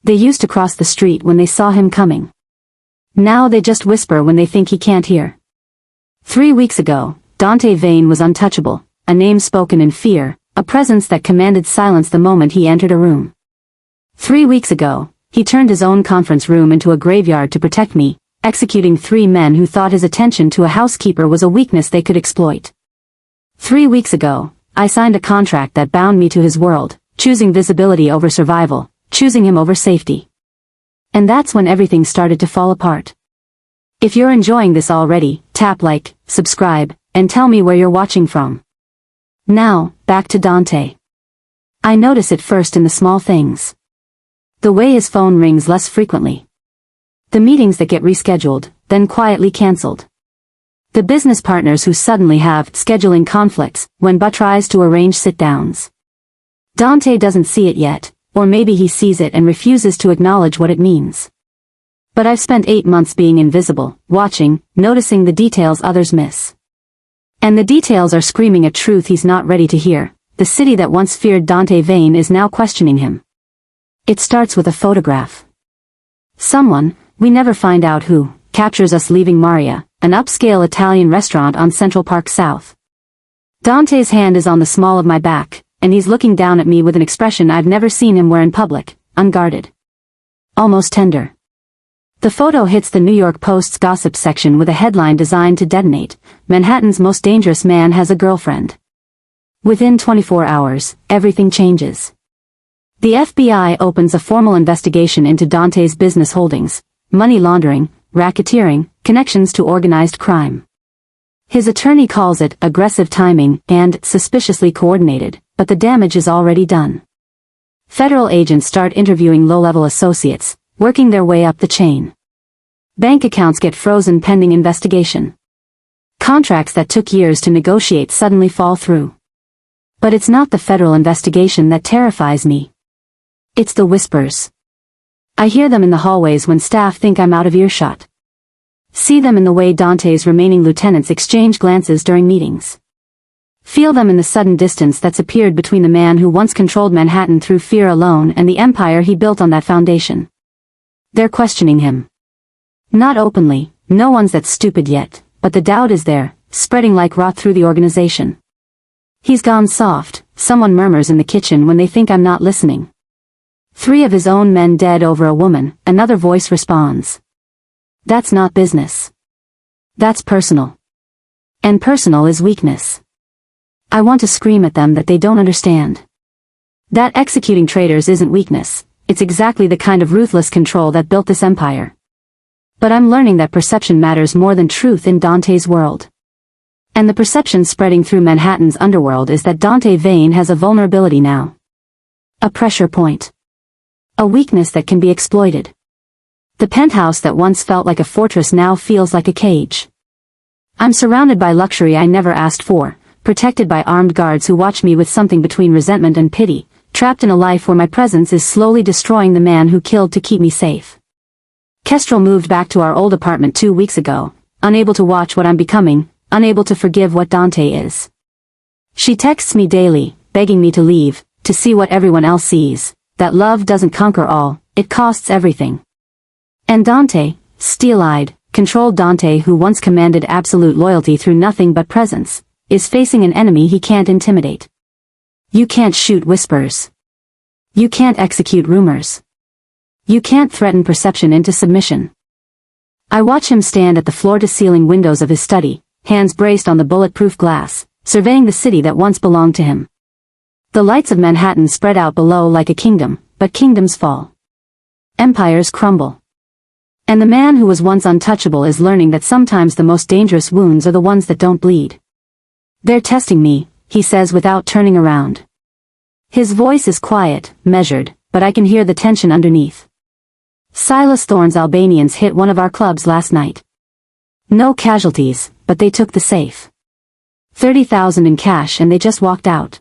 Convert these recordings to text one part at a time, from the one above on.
They used to cross the street when they saw him coming. Now they just whisper when they think he can't hear. 3 weeks ago, Dante Vane was untouchable, a name spoken in fear, a presence that commanded silence the moment he entered a room. 3 weeks ago, he turned his own conference room into a graveyard to protect me, executing 3 men who thought his attention to a housekeeper was a weakness they could exploit. 3 weeks ago, I signed a contract that bound me to his world, choosing visibility over survival, choosing him over safety. And that's when everything started to fall apart. If you're enjoying this already, tap like, subscribe, and tell me where you're watching from. Now, back to Dante. I notice it first in the small things. The way his phone rings less frequently. The meetings that get rescheduled, then quietly cancelled. The business partners who suddenly have scheduling conflicts when But tries to arrange sit-downs. Dante doesn't see it yet, or maybe he sees it and refuses to acknowledge what it means. But I've spent 8 months being invisible, watching, noticing the details others miss. And the details are screaming a truth he's not ready to hear. The city that once feared Dante Vane is now questioning him. It starts with a photograph. Someone, we never find out who, captures us leaving Mafia, an upscale Italian restaurant on Central Park South. Dante's hand is on the small of my back, and he's looking down at me with an expression I've never seen him wear in public, unguarded. Almost tender. The photo hits the New York Post's gossip section with a headline designed to detonate, "Manhattan's most dangerous man has a girlfriend." Within 24 hours, everything changes. The FBI opens a formal investigation into Dante's business holdings, money laundering, racketeering, connections to organized crime. His attorney calls it aggressive timing and suspiciously coordinated, but the damage is already done. Federal agents start interviewing low-level associates, working their way up the chain. Bank accounts get frozen pending investigation. Contracts that took years to negotiate suddenly fall through. But it's not the federal investigation that terrifies me. It's the whispers. I hear them in the hallways when staff think I'm out of earshot. See them in the way Dante's remaining lieutenants exchange glances during meetings. Feel them in the sudden distance that's appeared between the man who once controlled Manhattan through fear alone and the empire he built on that foundation. They're questioning him. Not openly, no one's that stupid yet, but the doubt is there, spreading like rot through the organization. He's gone soft, someone murmurs in the kitchen when they think I'm not listening. 3 of his own men dead over a woman, another voice responds. That's not business. That's personal. And personal is weakness. I want to scream at them that they don't understand. That executing traitors isn't weakness, it's exactly the kind of ruthless control that built this empire. But I'm learning that perception matters more than truth in Dante's world. And the perception spreading through Manhattan's underworld is that Dante Vane has a vulnerability now. A pressure point. A weakness that can be exploited. The penthouse that once felt like a fortress now feels like a cage. I'm surrounded by luxury I never asked for, protected by armed guards who watch me with something between resentment and pity, trapped in a life where my presence is slowly destroying the man who killed to keep me safe. Kestrel moved back to our old apartment 2 weeks ago, unable to watch what I'm becoming, unable to forgive what Dante is. She texts me daily, begging me to leave, to see what everyone else sees, that love doesn't conquer all, it costs everything. And Dante, steel-eyed, controlled Dante who once commanded absolute loyalty through nothing but presence, is facing an enemy he can't intimidate. You can't shoot whispers. You can't execute rumors. You can't threaten perception into submission. I watch him stand at the floor-to-ceiling windows of his study, hands braced on the bulletproof glass, surveying the city that once belonged to him. The lights of Manhattan spread out below like a kingdom, but kingdoms fall. Empires crumble. And the man who was once untouchable is learning that sometimes the most dangerous wounds are the ones that don't bleed. They're testing me, he says without turning around. His voice is quiet, measured, but I can hear the tension underneath. Silas Thorne's Albanians hit one of our clubs last night. No casualties, but they took the safe. 30,000 in cash and they just walked out.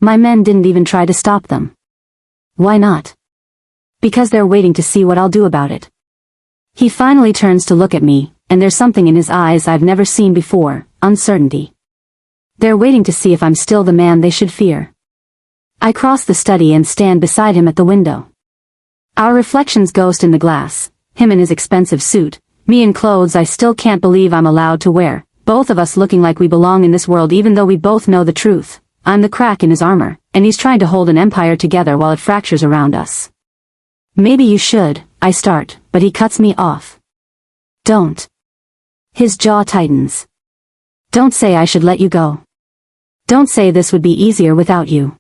My men didn't even try to stop them. Why not? Because they're waiting to see what I'll do about it. He finally turns to look at me, and there's something in his eyes I've never seen before, uncertainty. They're waiting to see if I'm still the man they should fear. I cross the study and stand beside him at the window. Our reflections ghost in the glass, him in his expensive suit, me in clothes I still can't believe I'm allowed to wear, both of us looking like we belong in this world even though we both know the truth. I'm the crack in his armor, and he's trying to hold an empire together while it fractures around us. Maybe you should, I start, but he cuts me off. Don't. His jaw tightens. Don't say I should let you go. Don't say this would be easier without you.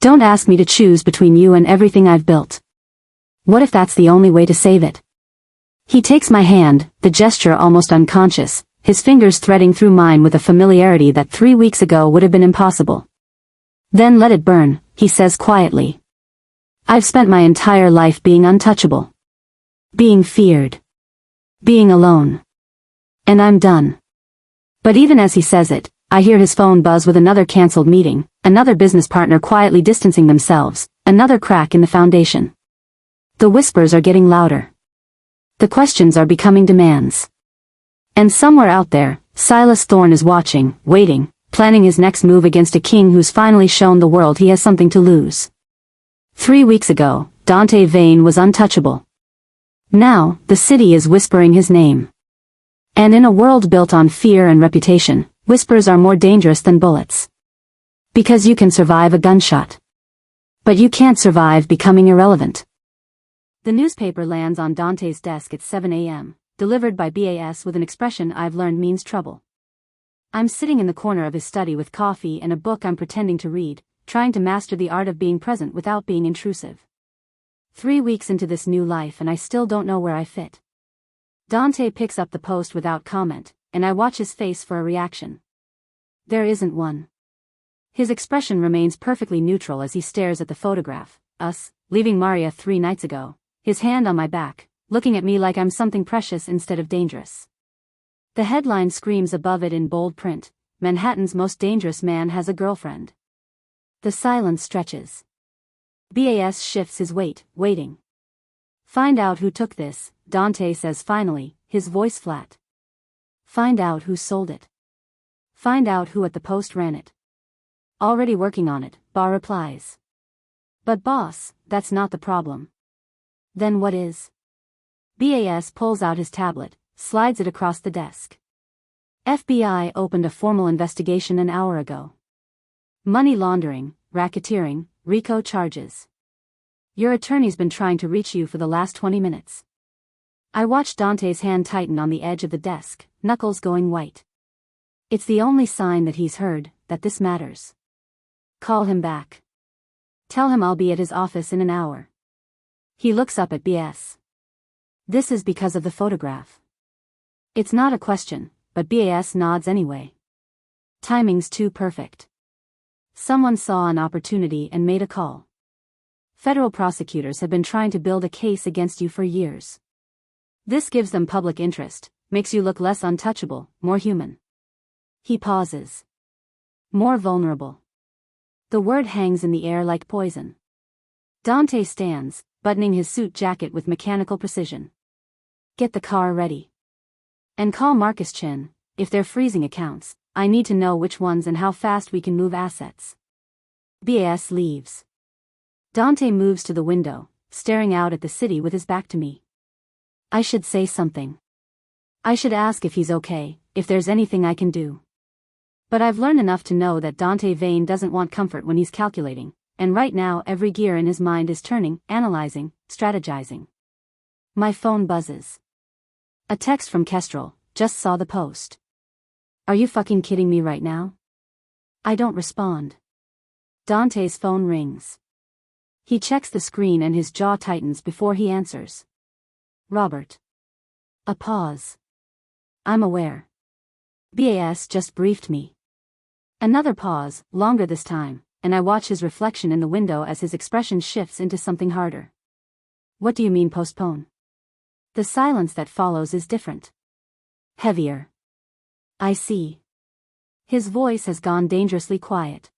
Don't ask me to choose between you and everything I've built. What if that's the only way to save it? He takes my hand, the gesture almost unconscious, his fingers threading through mine with a familiarity that 3 weeks ago would have been impossible. Then let it burn, he says quietly. I've spent my entire life being untouchable. Being feared. Being alone. And I'm done. But even as he says it, I hear his phone buzz with another cancelled meeting, another business partner quietly distancing themselves, another crack in the foundation. The whispers are getting louder. The questions are becoming demands. And somewhere out there, Silas Thorne is watching, waiting, planning his next move against a king who's finally shown the world he has something to lose. 3 weeks ago, Dante Vane was untouchable. Now, the city is whispering his name. And in a world built on fear and reputation, whispers are more dangerous than bullets. Because you can survive a gunshot. But you can't survive becoming irrelevant. The newspaper lands on Dante's desk at 7 a.m., delivered by BAS with an expression I've learned means trouble. I'm sitting in the corner of his study with coffee and a book I'm pretending to read, trying to master the art of being present without being intrusive. 3 weeks into this new life and I still don't know where I fit. Dante picks up the post without comment, and I watch his face for a reaction. There isn't one. His expression remains perfectly neutral as he stares at the photograph, us, leaving Maria 3 nights ago, his hand on my back, looking at me like I'm something precious instead of dangerous. The headline screams above it in bold print, Manhattan's most dangerous man has a girlfriend. The silence stretches. BAS shifts his weight, waiting. Find out who took this, Dante says finally, his voice flat. Find out who sold it. Find out who at the Post ran it. Already working on it, Ba replies. But boss, that's not the problem. Then what is? BAS pulls out his tablet, slides it across the desk. FBI opened a formal investigation an hour ago. Money laundering, racketeering, RICO charges. Your attorney's been trying to reach you for the last 20 minutes. I watched Dante's hand tighten on the edge of the desk, knuckles going white. It's the only sign that he's heard, that this matters. Call him back. Tell him I'll be at his office in an hour. He looks up at BS. This is because of the photograph. It's not a question, but BAS nods anyway. Timing's too perfect. Someone saw an opportunity and made a call. Federal prosecutors have been trying to build a case against you for years. This gives them public interest, makes you look less untouchable, more human. He pauses. More vulnerable. The word hangs in the air like poison. Dante stands, buttoning his suit jacket with mechanical precision. Get the car ready. And call Marcus Chin, if they're freezing accounts, I need to know which ones and how fast we can move assets. BAS leaves. Dante moves to the window, staring out at the city with his back to me. I should say something. I should ask if he's okay, if there's anything I can do. But I've learned enough to know that Dante Vane doesn't want comfort when he's calculating, and right now every gear in his mind is turning, analyzing, strategizing. My phone buzzes. A text from Kestrel, just saw the post. Are you fucking kidding me right now? I don't respond. Dante's phone rings. He checks the screen and his jaw tightens before he answers. Robert. A pause. I'm aware. BAS just briefed me. Another pause, longer this time, and I watch his reflection in the window as his expression shifts into something harder. What do you mean postpone? The silence that follows is different. Heavier. I see. His voice has gone dangerously quiet.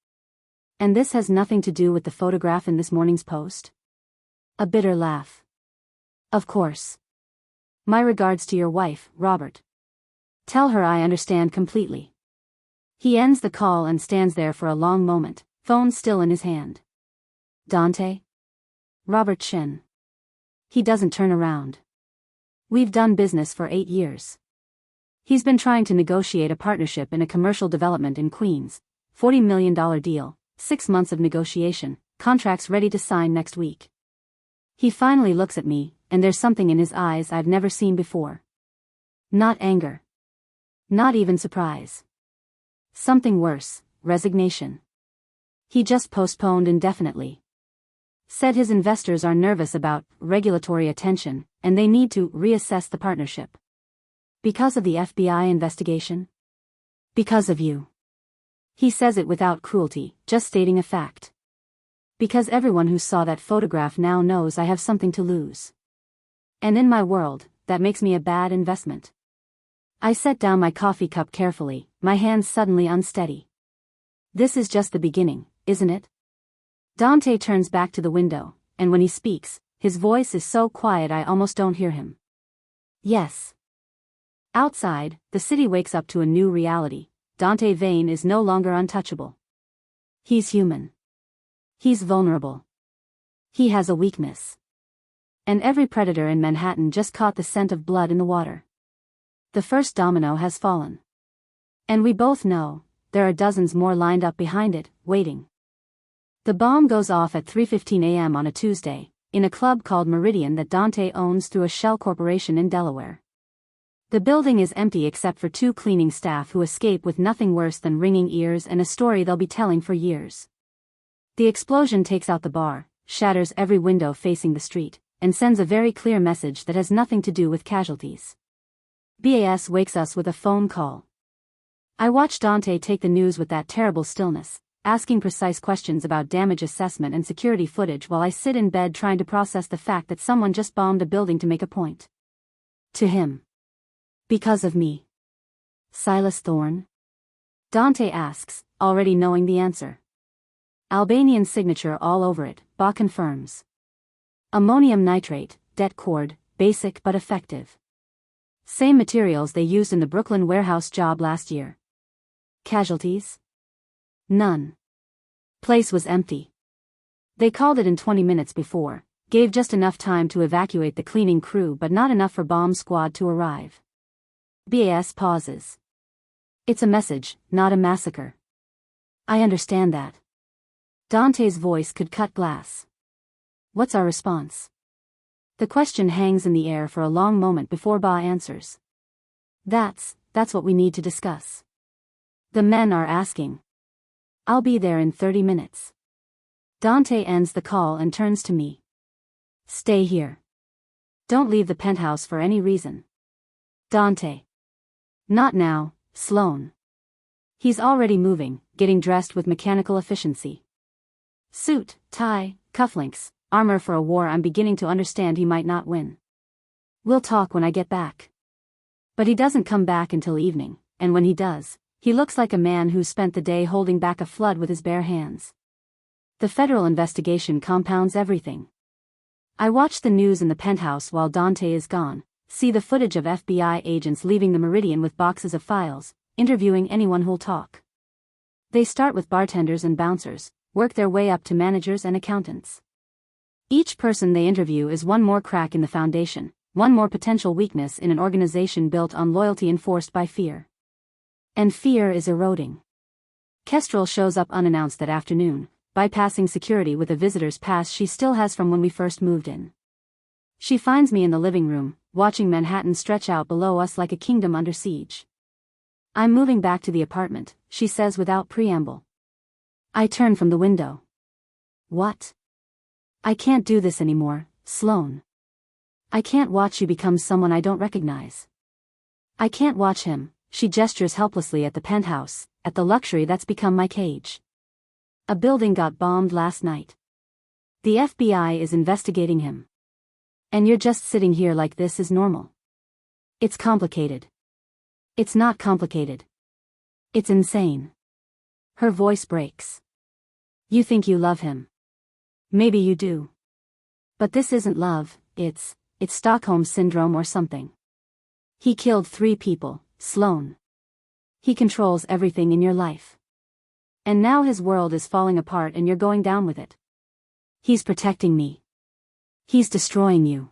And this has nothing to do with the photograph in this morning's post? A bitter laugh. Of course. My regards to your wife, Robert. Tell her I understand completely. He ends the call and stands there for a long moment, phone still in his hand. Dante? Robert Chin. He doesn't turn around. We've done business for 8 years. He's been trying to negotiate a partnership in a commercial development in Queens, $40 million deal, 6 months of negotiation, contracts ready to sign next week. He finally looks at me, and there's something in his eyes I've never seen before. Not anger. Not even surprise. Something worse, resignation. He just postponed indefinitely. Said his investors are nervous about regulatory attention, and they need to reassess the partnership. Because of the FBI investigation? Because of you. He says it without cruelty, just stating a fact. Because everyone who saw that photograph now knows I have something to lose. And in my world, that makes me a bad investment. I set down my coffee cup carefully, my hands suddenly unsteady. This is just the beginning, isn't it? Dante turns back to the window, and when he speaks, his voice is so quiet I almost don't hear him. Yes. Outside, the city wakes up to a new reality. Dante Vane is no longer untouchable. He's human. He's vulnerable. He has a weakness. And every predator in Manhattan just caught the scent of blood in the water. The first domino has fallen. And we both know, there are dozens more lined up behind it, waiting. The bomb goes off at 3:15 a.m. on a Tuesday, in a club called Meridian that Dante owns through a shell corporation in Delaware. The building is empty except for 2 cleaning staff who escape with nothing worse than ringing ears and a story they'll be telling for years. The explosion takes out the bar, shatters every window facing the street, and sends a very clear message that has nothing to do with casualties. BAS wakes us with a phone call. I watch Dante take the news with that terrible stillness, asking precise questions about damage assessment and security footage while I sit in bed trying to process the fact that someone just bombed a building to make a point. To him. Because of me. Silas Thorne? Dante asks, already knowing the answer. Albanian signature all over it, Ba confirms. Ammonium nitrate, det cord, basic but effective. Same materials they used in the Brooklyn warehouse job last year. Casualties? None. Place was empty. They called it in 20 minutes before, gave just enough time to evacuate the cleaning crew but not enough for bomb squad to arrive. BAS pauses. It's a message, not a massacre. I understand that. Dante's voice could cut glass. What's our response? The question hangs in the air for a long moment before Ba answers. That's what we need to discuss. The men are asking. I'll be there in 30 minutes. Dante ends the call and turns to me. Stay here. Don't leave the penthouse for any reason. Dante. Not now, Sloane. He's already moving, getting dressed with mechanical efficiency. Suit, tie, cufflinks, armor for a war I'm beginning to understand he might not win. We'll talk when I get back. But he doesn't come back until evening, and when he does, he looks like a man who's spent the day holding back a flood with his bare hands. The federal investigation compounds everything. I watch the news in the penthouse while Dante is gone, see the footage of FBI agents leaving the Meridian with boxes of files, interviewing anyone who'll talk. They start with bartenders and bouncers, work their way up to managers and accountants. Each person they interview is one more crack in the foundation, one more potential weakness in an organization built on loyalty enforced by fear. And fear is eroding. Kestrel shows up unannounced that afternoon, bypassing security with a visitor's pass she still has from when we first moved in. She finds me in the living room, watching Manhattan stretch out below us like a kingdom under siege. I'm moving back to the apartment, she says without preamble. I turn from the window. What? I can't do this anymore, Sloane. I can't watch you become someone I don't recognize. I can't watch him, she gestures helplessly at the penthouse, at the luxury that's become my cage. A building got bombed last night. The FBI is investigating him. And you're just sitting here like this is normal. It's complicated. It's not complicated. It's insane. Her voice breaks. You think you love him. Maybe you do. But this isn't love, it's Stockholm Syndrome or something. He killed 3 people, Sloane. He controls everything in your life. And now his world is falling apart and you're going down with it. He's protecting me. He's destroying you.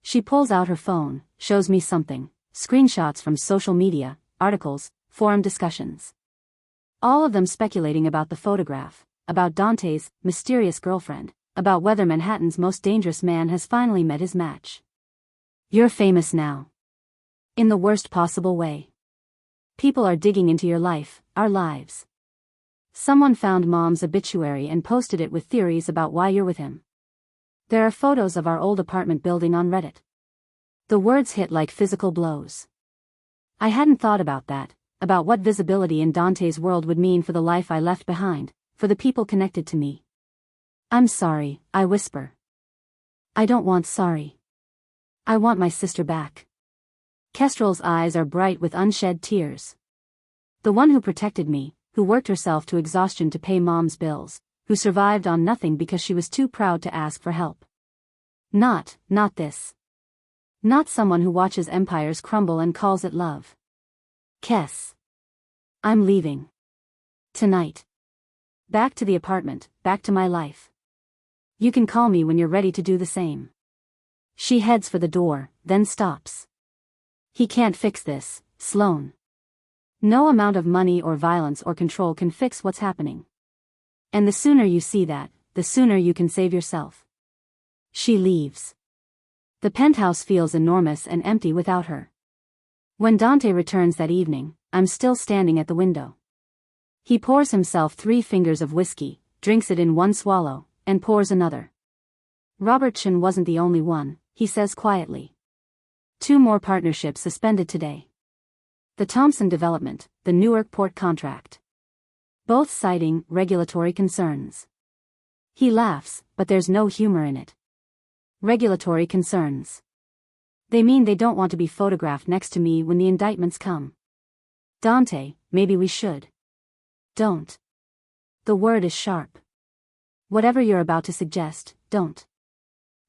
She pulls out her phone, shows me something, screenshots from social media, articles, forum discussions. All of them speculating about the photograph, about Dante's mysterious girlfriend, about whether Manhattan's most dangerous man has finally met his match. You're famous now. In the worst possible way. People are digging into your life, our lives. Someone found Mom's obituary and posted it with theories about why you're with him. There are photos of our old apartment building on Reddit. The words hit like physical blows. I hadn't thought about that, about what visibility in Dante's world would mean for the life I left behind, for the people connected to me. I'm sorry, I whisper. I don't want sorry. I want my sister back. Kestrel's eyes are bright with unshed tears. The one who protected me, who worked herself to exhaustion to pay Mom's bills, who survived on nothing because she was too proud to ask for help. Not this. Not someone who watches empires crumble and calls it love. Kes. I'm leaving. Tonight. Back to the apartment, back to my life. You can call me when you're ready to do the same. She heads for the door, then stops. He can't fix this, Sloane. No amount of money or violence or control can fix what's happening. And the sooner you see that, the sooner you can save yourself. She leaves. The penthouse feels enormous and empty without her. When Dante returns that evening, I'm still standing at the window. He pours himself 3 fingers of whiskey, drinks it in one swallow, and pours another. Robertson wasn't the only one, he says quietly. 2 more partnerships suspended today. The Thompson development, the Newark port contract. Both citing regulatory concerns. He laughs, but there's no humor in it. Regulatory concerns. They mean they don't want to be photographed next to me when the indictments come. Dante, maybe we should. Don't. The word is sharp. Whatever you're about to suggest, don't.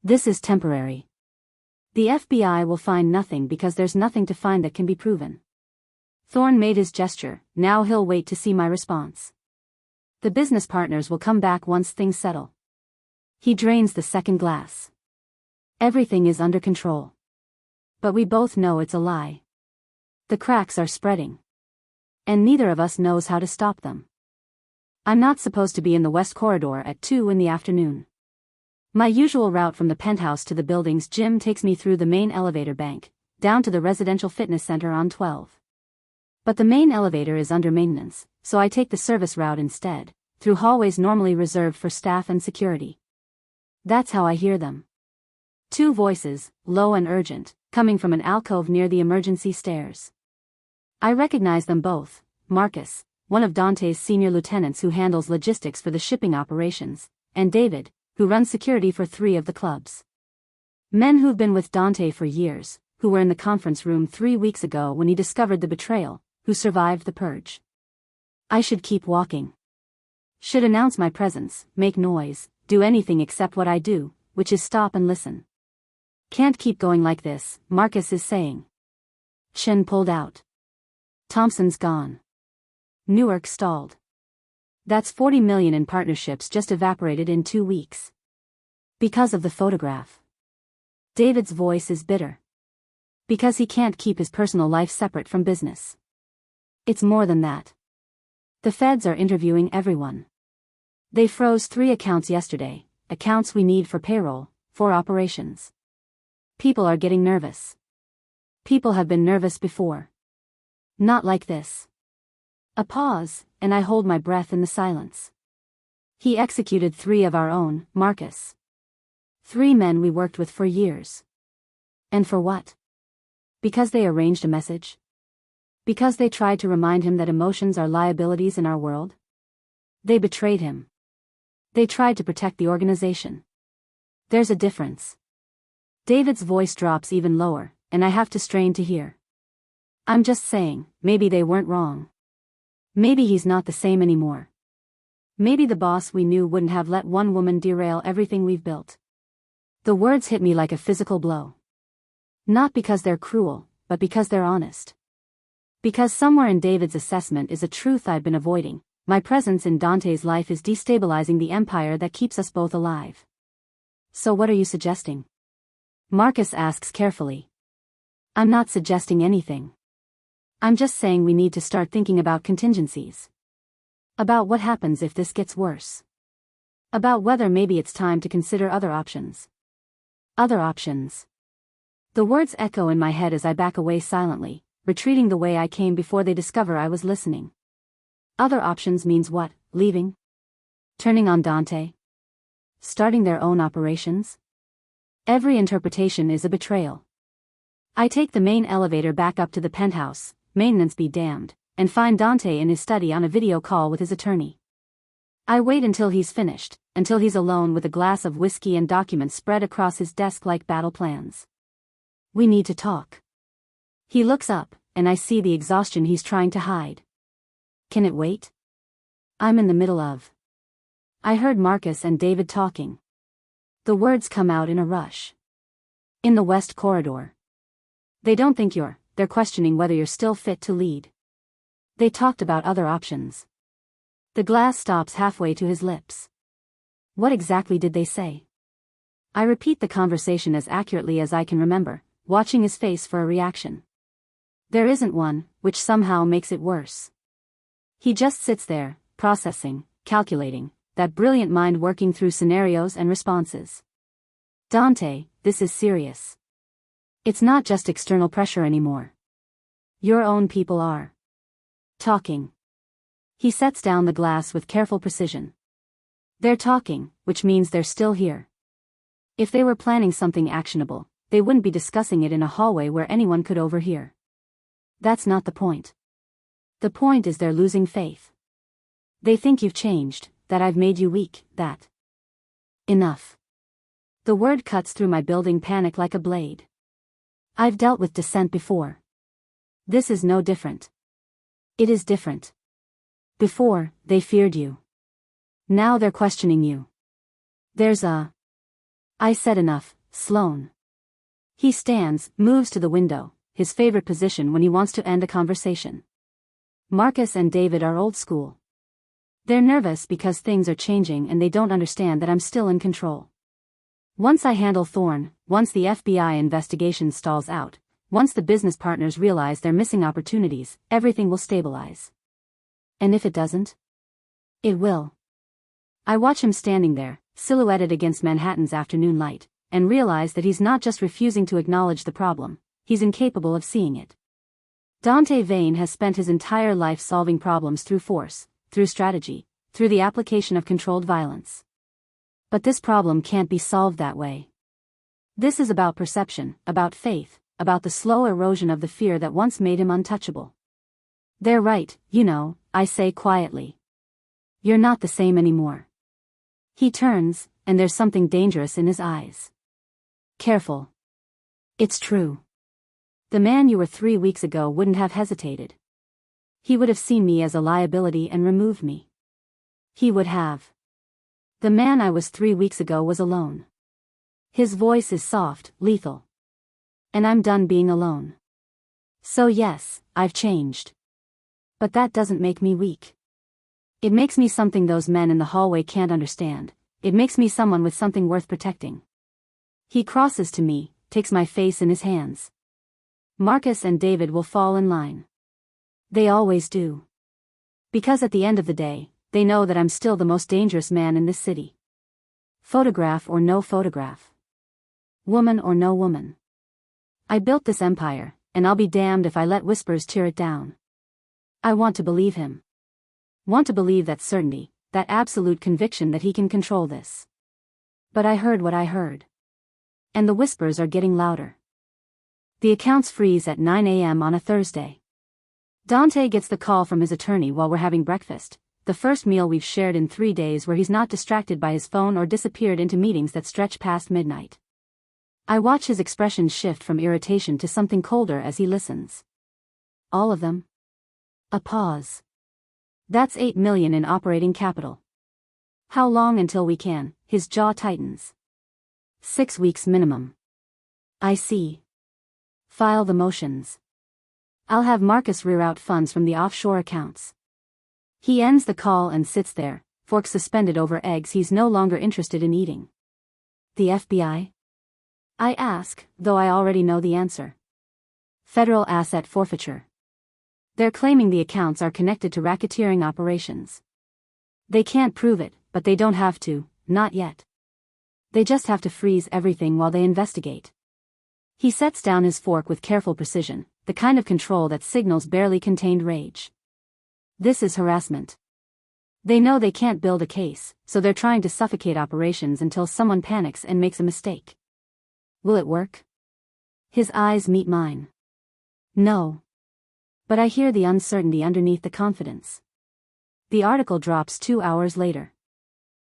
This is temporary. The FBI will find nothing because there's nothing to find that can be proven. Thorne made his gesture, now he'll wait to see my response. The business partners will come back once things settle. He drains the second glass. Everything is under control. But we both know it's a lie. The cracks are spreading. And neither of us knows how to stop them. I'm not supposed to be in the West Corridor at 2 in the afternoon. My usual route from the penthouse to the building's gym takes me through the main elevator bank, down to the residential fitness center on 12. But the main elevator is under maintenance, so I take the service route instead, through hallways normally reserved for staff and security. That's how I hear them. 2 voices, low and urgent, coming from an alcove near the emergency stairs. I recognize them both, Marcus, one of Dante's senior lieutenants who handles logistics for the shipping operations, and David, who runs security for 3 of the clubs. Men who've been with Dante for years, who were in the conference room 3 weeks ago when he discovered the betrayal, who survived the purge. I should keep walking. Should announce my presence, make noise, do anything except what I do, which is stop and listen. Can't keep going like this, Marcus is saying. Chin pulled out. Thompson's gone. Newark stalled. That's $40 million in partnerships just evaporated in 2 weeks. Because of the photograph. David's voice is bitter. Because he can't keep his personal life separate from business. It's more than that. The feds are interviewing everyone. They froze 3 accounts yesterday, accounts we need for payroll, for operations. People are getting nervous. People have been nervous before. Not like this. A pause, and I hold my breath in the silence. He executed 3 of our own, Marcus. 3 men we worked with for years. And for what? Because they arranged a message? Because they tried to remind him that emotions are liabilities in our world? They betrayed him. They tried to protect the organization. There's a difference. David's voice drops even lower, and I have to strain to hear. I'm just saying, maybe they weren't wrong. Maybe he's not the same anymore. Maybe the boss we knew wouldn't have let one woman derail everything we've built. The words hit me like a physical blow. Not because they're cruel, but because they're honest. Because somewhere in David's assessment is a truth I've been avoiding. My presence in Dante's life is destabilizing the empire that keeps us both alive. So what are you suggesting? Marcus asks carefully. I'm not suggesting anything. I'm just saying we need to start thinking about contingencies. About what happens if this gets worse. About whether maybe it's time to consider other options. Other options. The words echo in my head as I back away silently, retreating the way I came before they discover I was listening. Other options means what? Leaving? Turning on Dante? Starting their own operations? Every interpretation is a betrayal. I take the main elevator back up to the penthouse, maintenance be damned, and find Dante in his study on a video call with his attorney. I wait until he's finished, until he's alone with a glass of whiskey and documents spread across his desk like battle plans. We need to talk. He looks up, and I see the exhaustion he's trying to hide. Can it wait? I'm in the middle of. I heard Marcus and David talking. The words come out in a rush. In the West Corridor. They don't think they're questioning whether you're still fit to lead. They talked about other options. The glass stops halfway to his lips. What exactly did they say? I repeat the conversation as accurately as I can remember, watching his face for a reaction. There isn't one, which somehow makes it worse. He just sits there, processing, calculating, that brilliant mind working through scenarios and responses. Dante, this is serious. It's not just external pressure anymore. Your own people are talking. He sets down the glass with careful precision. They're talking, which means they're still here. If they were planning something actionable, they wouldn't be discussing it in a hallway where anyone could overhear. That's not the point. The point is they're losing faith. They think you've changed, that I've made you weak, that. Enough. The word cuts through my building panic like a blade. I've dealt with dissent before. This is no different. It is different. Before, they feared you. Now they're questioning you. I said enough, Sloane. He stands, moves to the window, his favorite position when he wants to end a conversation. Marcus and David are old school. They're nervous because things are changing and they don't understand that I'm still in control. Once I handle Thorne, once the FBI investigation stalls out, once the business partners realize they're missing opportunities, everything will stabilize. And if it doesn't? It will. I watch him standing there, silhouetted against Manhattan's afternoon light, and realize that he's not just refusing to acknowledge the problem, he's incapable of seeing it. Dante Vane has spent his entire life solving problems through force, through strategy, through the application of controlled violence. But this problem can't be solved that way. This is about perception, about faith, about the slow erosion of the fear that once made him untouchable. They're right, I say quietly. You're not the same anymore. He turns, and there's something dangerous in his eyes. Careful. It's true. The man you were 3 weeks ago wouldn't have hesitated. He would have seen me as a liability and removed me. He would have. The man I was 3 weeks ago was alone. His voice is soft, lethal. And I'm done being alone. So yes, I've changed. But that doesn't make me weak. It makes me something those men in the hallway can't understand. It makes me someone with something worth protecting. He crosses to me, takes my face in his hands. Marcus and David will fall in line. They always do. Because at the end of the day, they know that I'm still the most dangerous man in this city. Photograph or no photograph. Woman or no woman. I built this empire, and I'll be damned if I let whispers tear it down. I want to believe him. Want to believe that certainty, that absolute conviction that he can control this. But I heard what I heard. And the whispers are getting louder. The accounts freeze at 9 a.m. on a Thursday. Dante gets the call from his attorney while we're having breakfast, the first meal we've shared in 3 days where he's not distracted by his phone or disappeared into meetings that stretch past midnight. I watch his expression shift from irritation to something colder as he listens. All of them? A pause. That's $8 million in operating capital. How long until we can? His jaw tightens. 6 weeks minimum. I see. File the motions. I'll have Marcus reroute funds from the offshore accounts. He ends the call and sits there, fork suspended over eggs he's no longer interested in eating. The FBI? I ask, though I already know the answer. Federal asset forfeiture. They're claiming the accounts are connected to racketeering operations. They can't prove it, but they don't have to, not yet. They just have to freeze everything while they investigate. He sets down his fork with careful precision, the kind of control that signals barely contained rage. This is harassment. They know they can't build a case, so they're trying to suffocate operations until someone panics and makes a mistake. Will it work? His eyes meet mine. No. But I hear the uncertainty underneath the confidence. The article drops 2 hours later.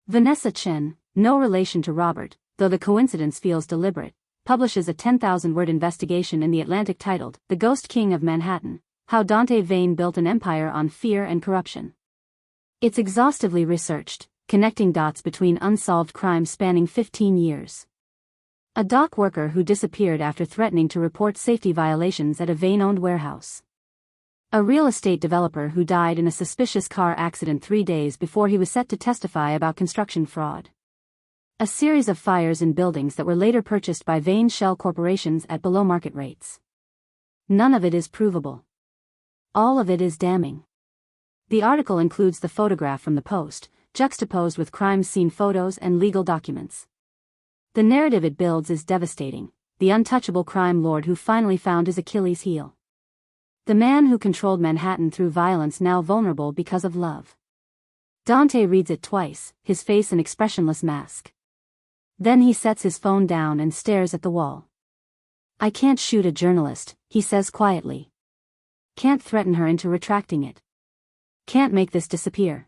Vanessa Chen, no relation to Robert, though the coincidence feels deliberate, publishes a 10,000-word investigation in The Atlantic titled, The Ghost King of Manhattan, How Dante Vane Built an Empire on Fear and Corruption. It's exhaustively researched, connecting dots between unsolved crimes spanning 15 years. A dock worker who disappeared after threatening to report safety violations at a Vane-owned warehouse. A real estate developer who died in a suspicious car accident 3 days before he was set to testify about construction fraud. A series of fires in buildings that were later purchased by Vane shell corporations at below-market rates. None of it is provable. All of it is damning. The article includes the photograph from the Post, juxtaposed with crime scene photos and legal documents. The narrative it builds is devastating, the untouchable crime lord who finally found his Achilles heel. The man who controlled Manhattan through violence now vulnerable because of love. Dante reads it twice, his face an expressionless mask. Then he sets his phone down and stares at the wall. I can't shoot a journalist, he says quietly. Can't threaten her into retracting it. Can't make this disappear.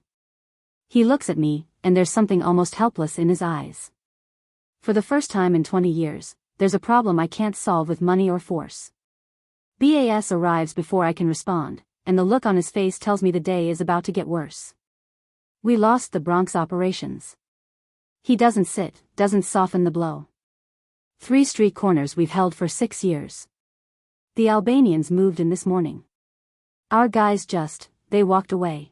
He looks at me, and there's something almost helpless in his eyes. For the first time in 20 years, there's a problem I can't solve with money or force. BAS arrives before I can respond, and the look on his face tells me the day is about to get worse. We lost the Bronx operations. He doesn't soften the blow. 3 street corners we've held for 6 years. The Albanians moved in this morning. Our guys they walked away.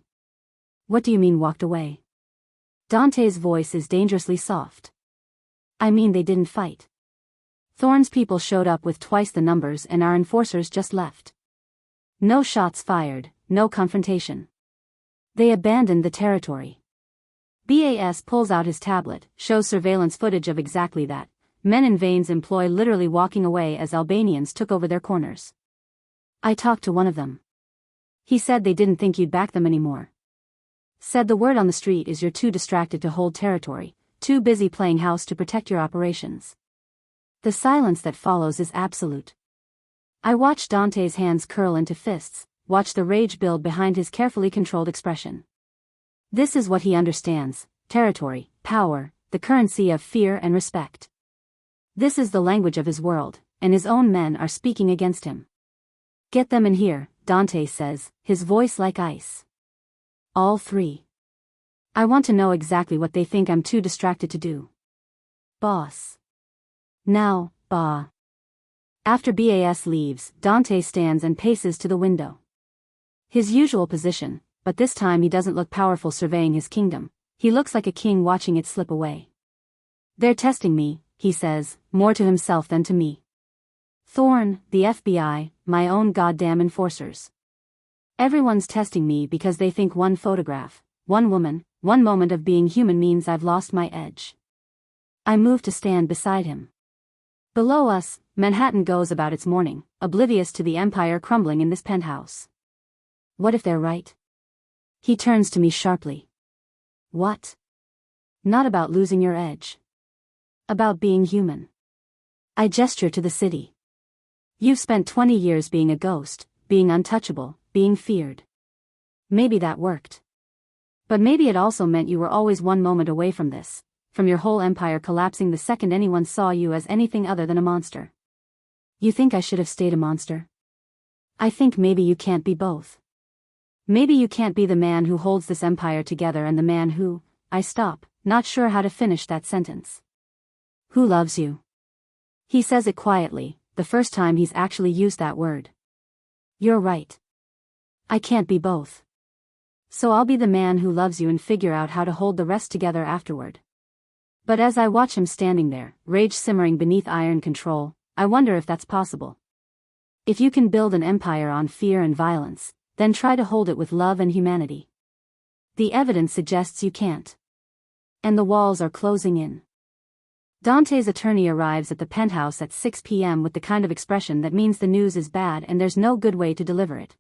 What do you mean walked away? Dante's voice is dangerously soft. I mean they didn't fight. Thorne's people showed up with twice the numbers and our enforcers just left. No shots fired, no confrontation. They abandoned the territory. BAS pulls out his tablet, shows surveillance footage of exactly that, men in Vane's employ literally walking away as Albanians took over their corners. I talked to one of them. He said they didn't think you'd back them anymore. Said the word on the street is you're too distracted to hold territory, too busy playing house to protect your operations. The silence that follows is absolute. I watch Dante's hands curl into fists, watch the rage build behind his carefully controlled expression. This is what he understands: territory, power, the currency of fear and respect. This is the language of his world, and his own men are speaking against him. Get them in here, Dante says, his voice like ice. All 3. I want to know exactly what they think I'm too distracted to do. Boss. Now, bah. After BAS leaves, Dante stands and paces to the window. His usual position, but this time he doesn't look powerful surveying his kingdom, he looks like a king watching it slip away. They're testing me, he says, more to himself than to me. Thorne, the FBI, my own goddamn enforcers. Everyone's testing me because they think one photograph, one woman, one moment of being human means I've lost my edge. I move to stand beside him. Below us, Manhattan goes about its morning, oblivious to the empire crumbling in this penthouse. What if they're right? He turns to me sharply. What? Not about losing your edge. About being human. I gesture to the city. You've spent 20 years being a ghost, being untouchable, being feared. Maybe that worked. But maybe it also meant you were always one moment away from this, from your whole empire collapsing the second anyone saw you as anything other than a monster. You think I should have stayed a monster? I think maybe you can't be both. Maybe you can't be the man who holds this empire together and the man who, I stop, not sure how to finish that sentence. Who loves you? He says it quietly, the first time he's actually used that word. You're right. I can't be both. So I'll be the man who loves you and figure out how to hold the rest together afterward. But as I watch him standing there, rage simmering beneath iron control, I wonder if that's possible. If you can build an empire on fear and violence, then try to hold it with love and humanity. The evidence suggests you can't. And the walls are closing in. Dante's attorney arrives at the penthouse at 6 p.m. with the kind of expression that means the news is bad and there's no good way to deliver it.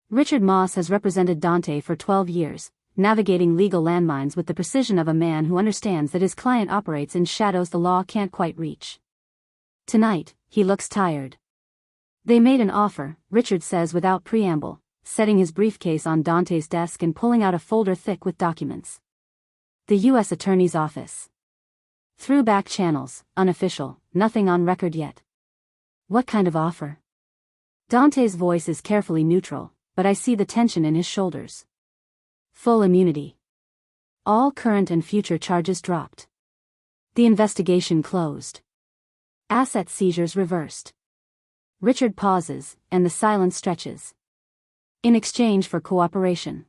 Richard Moss has represented Dante for 12 years, navigating legal landmines with the precision of a man who understands that his client operates in shadows the law can't quite reach. Tonight, he looks tired. They made an offer, Richard says without preamble, setting his briefcase on Dante's desk and pulling out a folder thick with documents. The U.S. Attorney's Office. Through back channels, unofficial, nothing on record yet. What kind of offer? Dante's voice is carefully neutral, but I see the tension in his shoulders. Full immunity. All current and future charges dropped. The investigation closed. Asset seizures reversed. Richard pauses, and the silence stretches. In exchange for cooperation.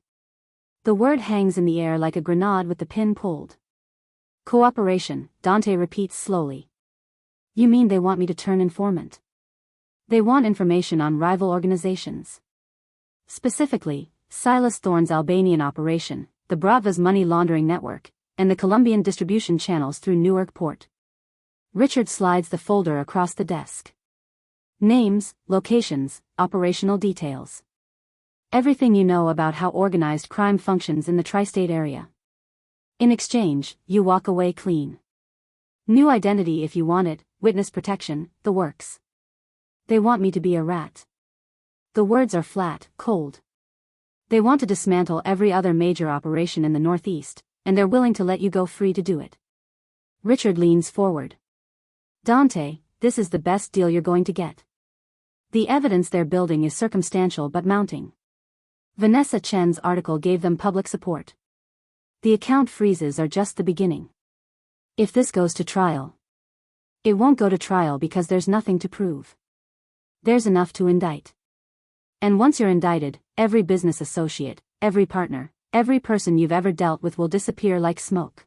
The word hangs in the air like a grenade with the pin pulled. Cooperation, Dante repeats slowly. You mean they want me to turn informant? They want information on rival organizations. Specifically, Silas Thorne's Albanian operation, the Bratva's money laundering network, and the Colombian distribution channels through Newark Port. Richard slides the folder across the desk. Names, locations, operational details. Everything you know about how organized crime functions in the tri-state area. In exchange, you walk away clean. New identity if you want it, witness protection, the works. They want me to be a rat. The words are flat, cold. They want to dismantle every other major operation in the Northeast, and they're willing to let you go free to do it. Richard leans forward. Dante, this is the best deal you're going to get. The evidence they're building is circumstantial but mounting. Vanessa Chen's article gave them public support. The account freezes are just the beginning. If this goes to trial. It won't go to trial because there's nothing to prove. There's enough to indict. And once you're indicted, every business associate, every partner, every person you've ever dealt with will disappear like smoke.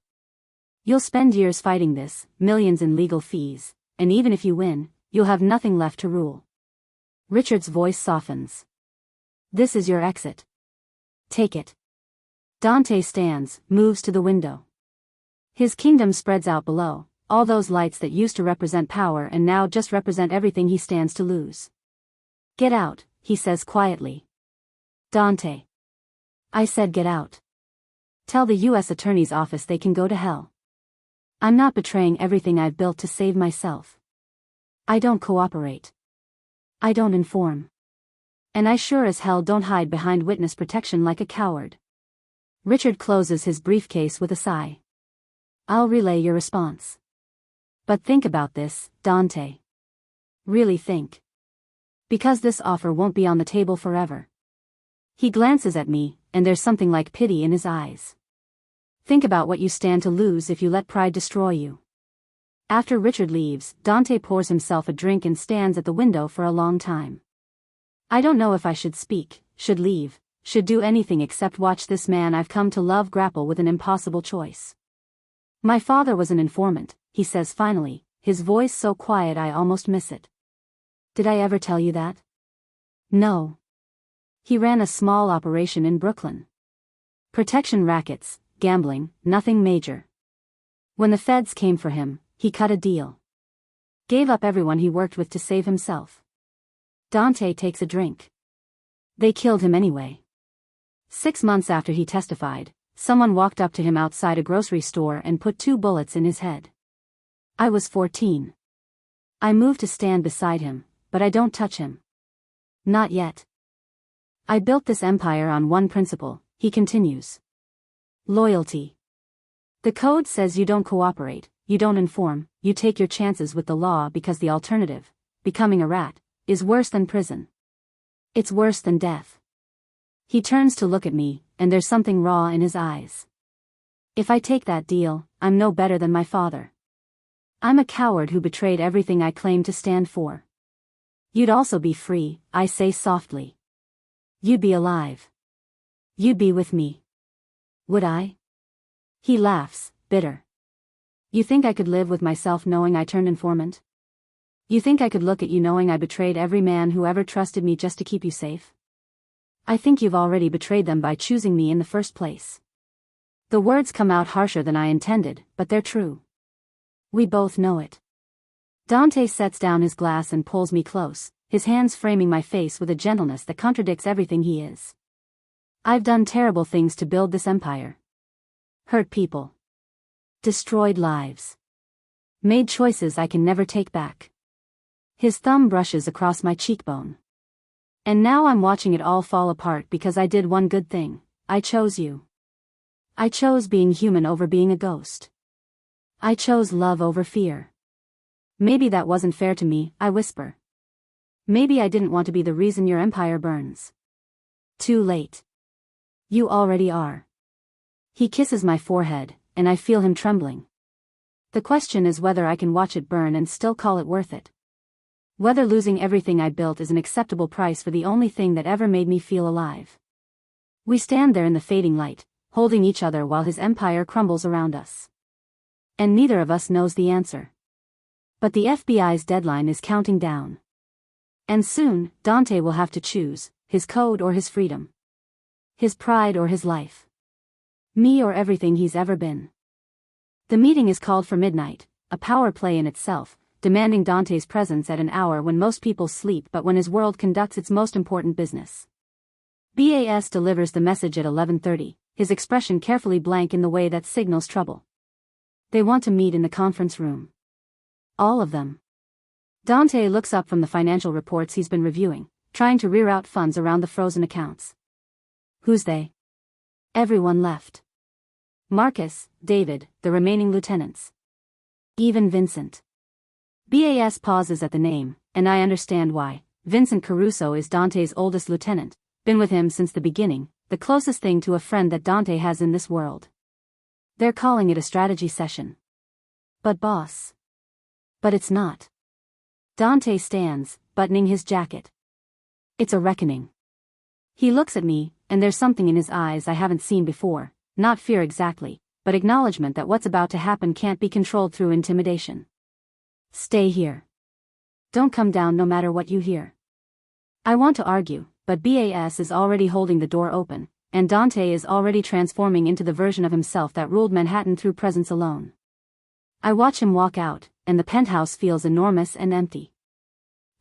You'll spend years fighting this, millions in legal fees, and even if you win, you'll have nothing left to rule. Richard's voice softens. This is your exit. Take it. Dante stands, moves to the window. His kingdom spreads out below, all those lights that used to represent power and now just represent everything he stands to lose. Get out, he says quietly. Dante. I said get out. Tell the U.S. Attorney's Office they can go to hell. I'm not betraying everything I've built to save myself. I don't cooperate. I don't inform. And I sure as hell don't hide behind witness protection like a coward. Richard closes his briefcase with a sigh. I'll relay your response. But think about this, Dante. Really think. Because this offer won't be on the table forever. He glances at me, and there's something like pity in his eyes. Think about what you stand to lose if you let pride destroy you. After Richard leaves, Dante pours himself a drink and stands at the window for a long time. I don't know if I should speak, should leave, should do anything except watch this man I've come to love grapple with an impossible choice. My father was an informant, he says finally, his voice so quiet I almost miss it. Did I ever tell you that? No. He ran a small operation in Brooklyn. Protection rackets, gambling, nothing major. When the feds came for him, he cut a deal. Gave up everyone he worked with to save himself. Dante takes a drink. They killed him anyway. 6 months after he testified, someone walked up to him outside a grocery store and put 2 bullets in his head. I was 14. I moved to stand beside him, but I don't touch him. Not yet. I built this empire on one principle, he continues. Loyalty. The code says you don't cooperate, you don't inform, you take your chances with the law because the alternative, becoming a rat, is worse than prison. It's worse than death. He turns to look at me, and there's something raw in his eyes. If I take that deal, I'm no better than my father. I'm a coward who betrayed everything I claimed to stand for. You'd also be free, I say softly. You'd be alive. You'd be with me. Would I? He laughs, bitter. You think I could live with myself knowing I turned informant? You think I could look at you knowing I betrayed every man who ever trusted me just to keep you safe? I think you've already betrayed them by choosing me in the first place. The words come out harsher than I intended, but they're true. We both know it. Dante sets down his glass and pulls me close, his hands framing my face with a gentleness that contradicts everything he is. I've done terrible things to build this empire. Hurt people. Destroyed lives. Made choices I can never take back. His thumb brushes across my cheekbone. And now I'm watching it all fall apart because I did one good thing. I chose you. I chose being human over being a ghost. I chose love over fear. Maybe that wasn't fair to me, I whisper. Maybe I didn't want to be the reason your empire burns. Too late. You already are. He kisses my forehead, and I feel him trembling. The question is whether I can watch it burn and still call it worth it. Whether losing everything I built is an acceptable price for the only thing that ever made me feel alive. We stand there in the fading light, holding each other while his empire crumbles around us. And neither of us knows the answer. But the FBI's deadline is counting down. And soon, Dante will have to choose, his code or his freedom. His pride or his life. Me or everything he's ever been. The meeting is called for midnight, a power play in itself, demanding Dante's presence at an hour when most people sleep but when his world conducts its most important business. BAS delivers the message at 11:30, his expression carefully blank in the way that signals trouble. They want to meet in the conference room. All of them. Dante looks up from the financial reports he's been reviewing, trying to reroute funds around the frozen accounts. Who's they? Everyone left. Marcus, David, the remaining lieutenants. Even Vincent. BAS pauses at the name, and I understand why. Vincent Caruso is Dante's oldest lieutenant, been with him since the beginning, the closest thing to a friend that Dante has in this world. They're calling it a strategy session. But boss. But it's not. Dante stands, buttoning his jacket. It's a reckoning. He looks at me, and there's something in his eyes I haven't seen before, not fear exactly, but acknowledgement that what's about to happen can't be controlled through intimidation. Stay here. Don't come down no matter what you hear. I want to argue, but BAS is already holding the door open, and Dante is already transforming into the version of himself that ruled Manhattan through presence alone. I watch him walk out, and the penthouse feels enormous and empty.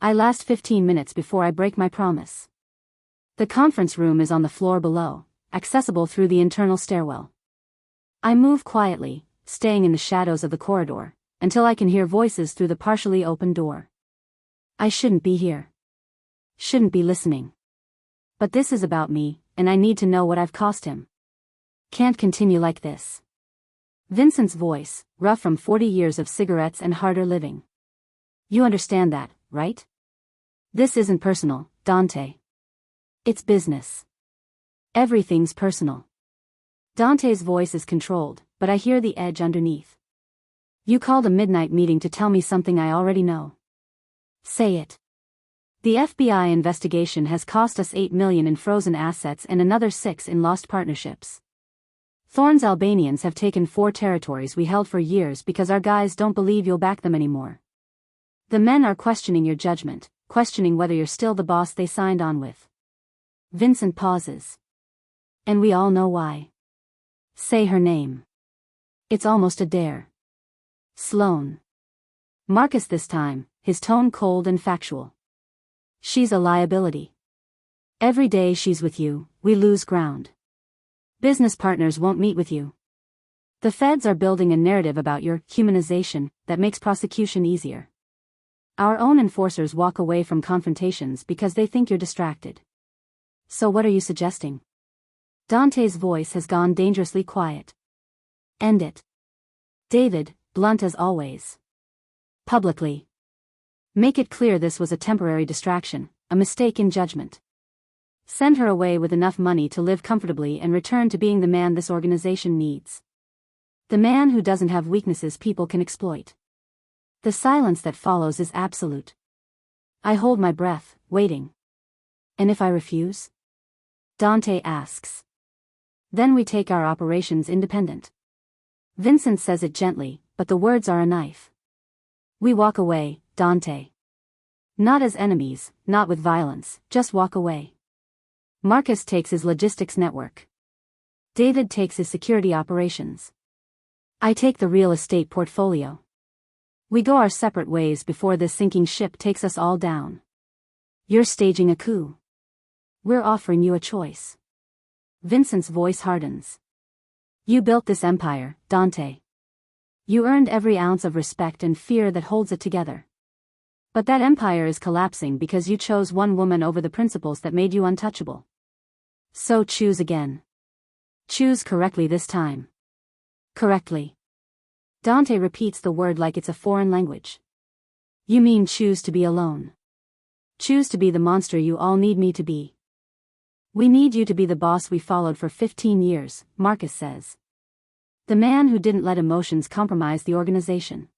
I last 15 minutes before I break my promise. The conference room is on the floor below, accessible through the internal stairwell. I move quietly, staying in the shadows of the corridor, until I can hear voices through the partially open door. I shouldn't be here. Shouldn't be listening. But this is about me, and I need to know what I've cost him. Can't continue like this. Vincent's voice, rough from 40 years of cigarettes and harder living. You understand that, right? This isn't personal, Dante. It's business. Everything's personal. Dante's voice is controlled, but I hear the edge underneath. You called a midnight meeting to tell me something I already know. Say it. The FBI investigation has cost us $8 million in frozen assets and another $6 million in lost partnerships. Thorne's Albanians have taken 4 territories we held for years because our guys don't believe you'll back them anymore. The men are questioning your judgment, questioning whether you're still the boss they signed on with. Vincent pauses. And we all know why. Say her name. It's almost a dare. Sloane. Marcus this time, his tone cold and factual. She's a liability. Every day she's with you, we lose ground. Business partners won't meet with you. The feds are building a narrative about your humanization that makes prosecution easier. Our own enforcers walk away from confrontations because they think you're distracted. So what are you suggesting? Dante's voice has gone dangerously quiet. End it. David, blunt as always. Publicly. Make it clear this was a temporary distraction, a mistake in judgment. Send her away with enough money to live comfortably and return to being the man this organization needs. The man who doesn't have weaknesses people can exploit. The silence that follows is absolute. I hold my breath, waiting. And if I refuse? Dante asks. Then we take our operations independent. Vincent says it gently, but the words are a knife. We walk away, Dante. Not as enemies, not with violence, just walk away. Marcus takes his logistics network. David takes his security operations. I take the real estate portfolio. We go our separate ways before this sinking ship takes us all down. You're staging a coup. We're offering you a choice. Vincent's voice hardens. You built this empire, Dante. You earned every ounce of respect and fear that holds it together. But that empire is collapsing because you chose one woman over the principles that made you untouchable. So choose again. Choose correctly this time. Correctly. Dante repeats the word like it's a foreign language. You mean choose to be alone. Choose to be the monster you all need me to be. We need you to be the boss we followed for 15 years, Marcus says. The man who didn't let emotions compromise the organization.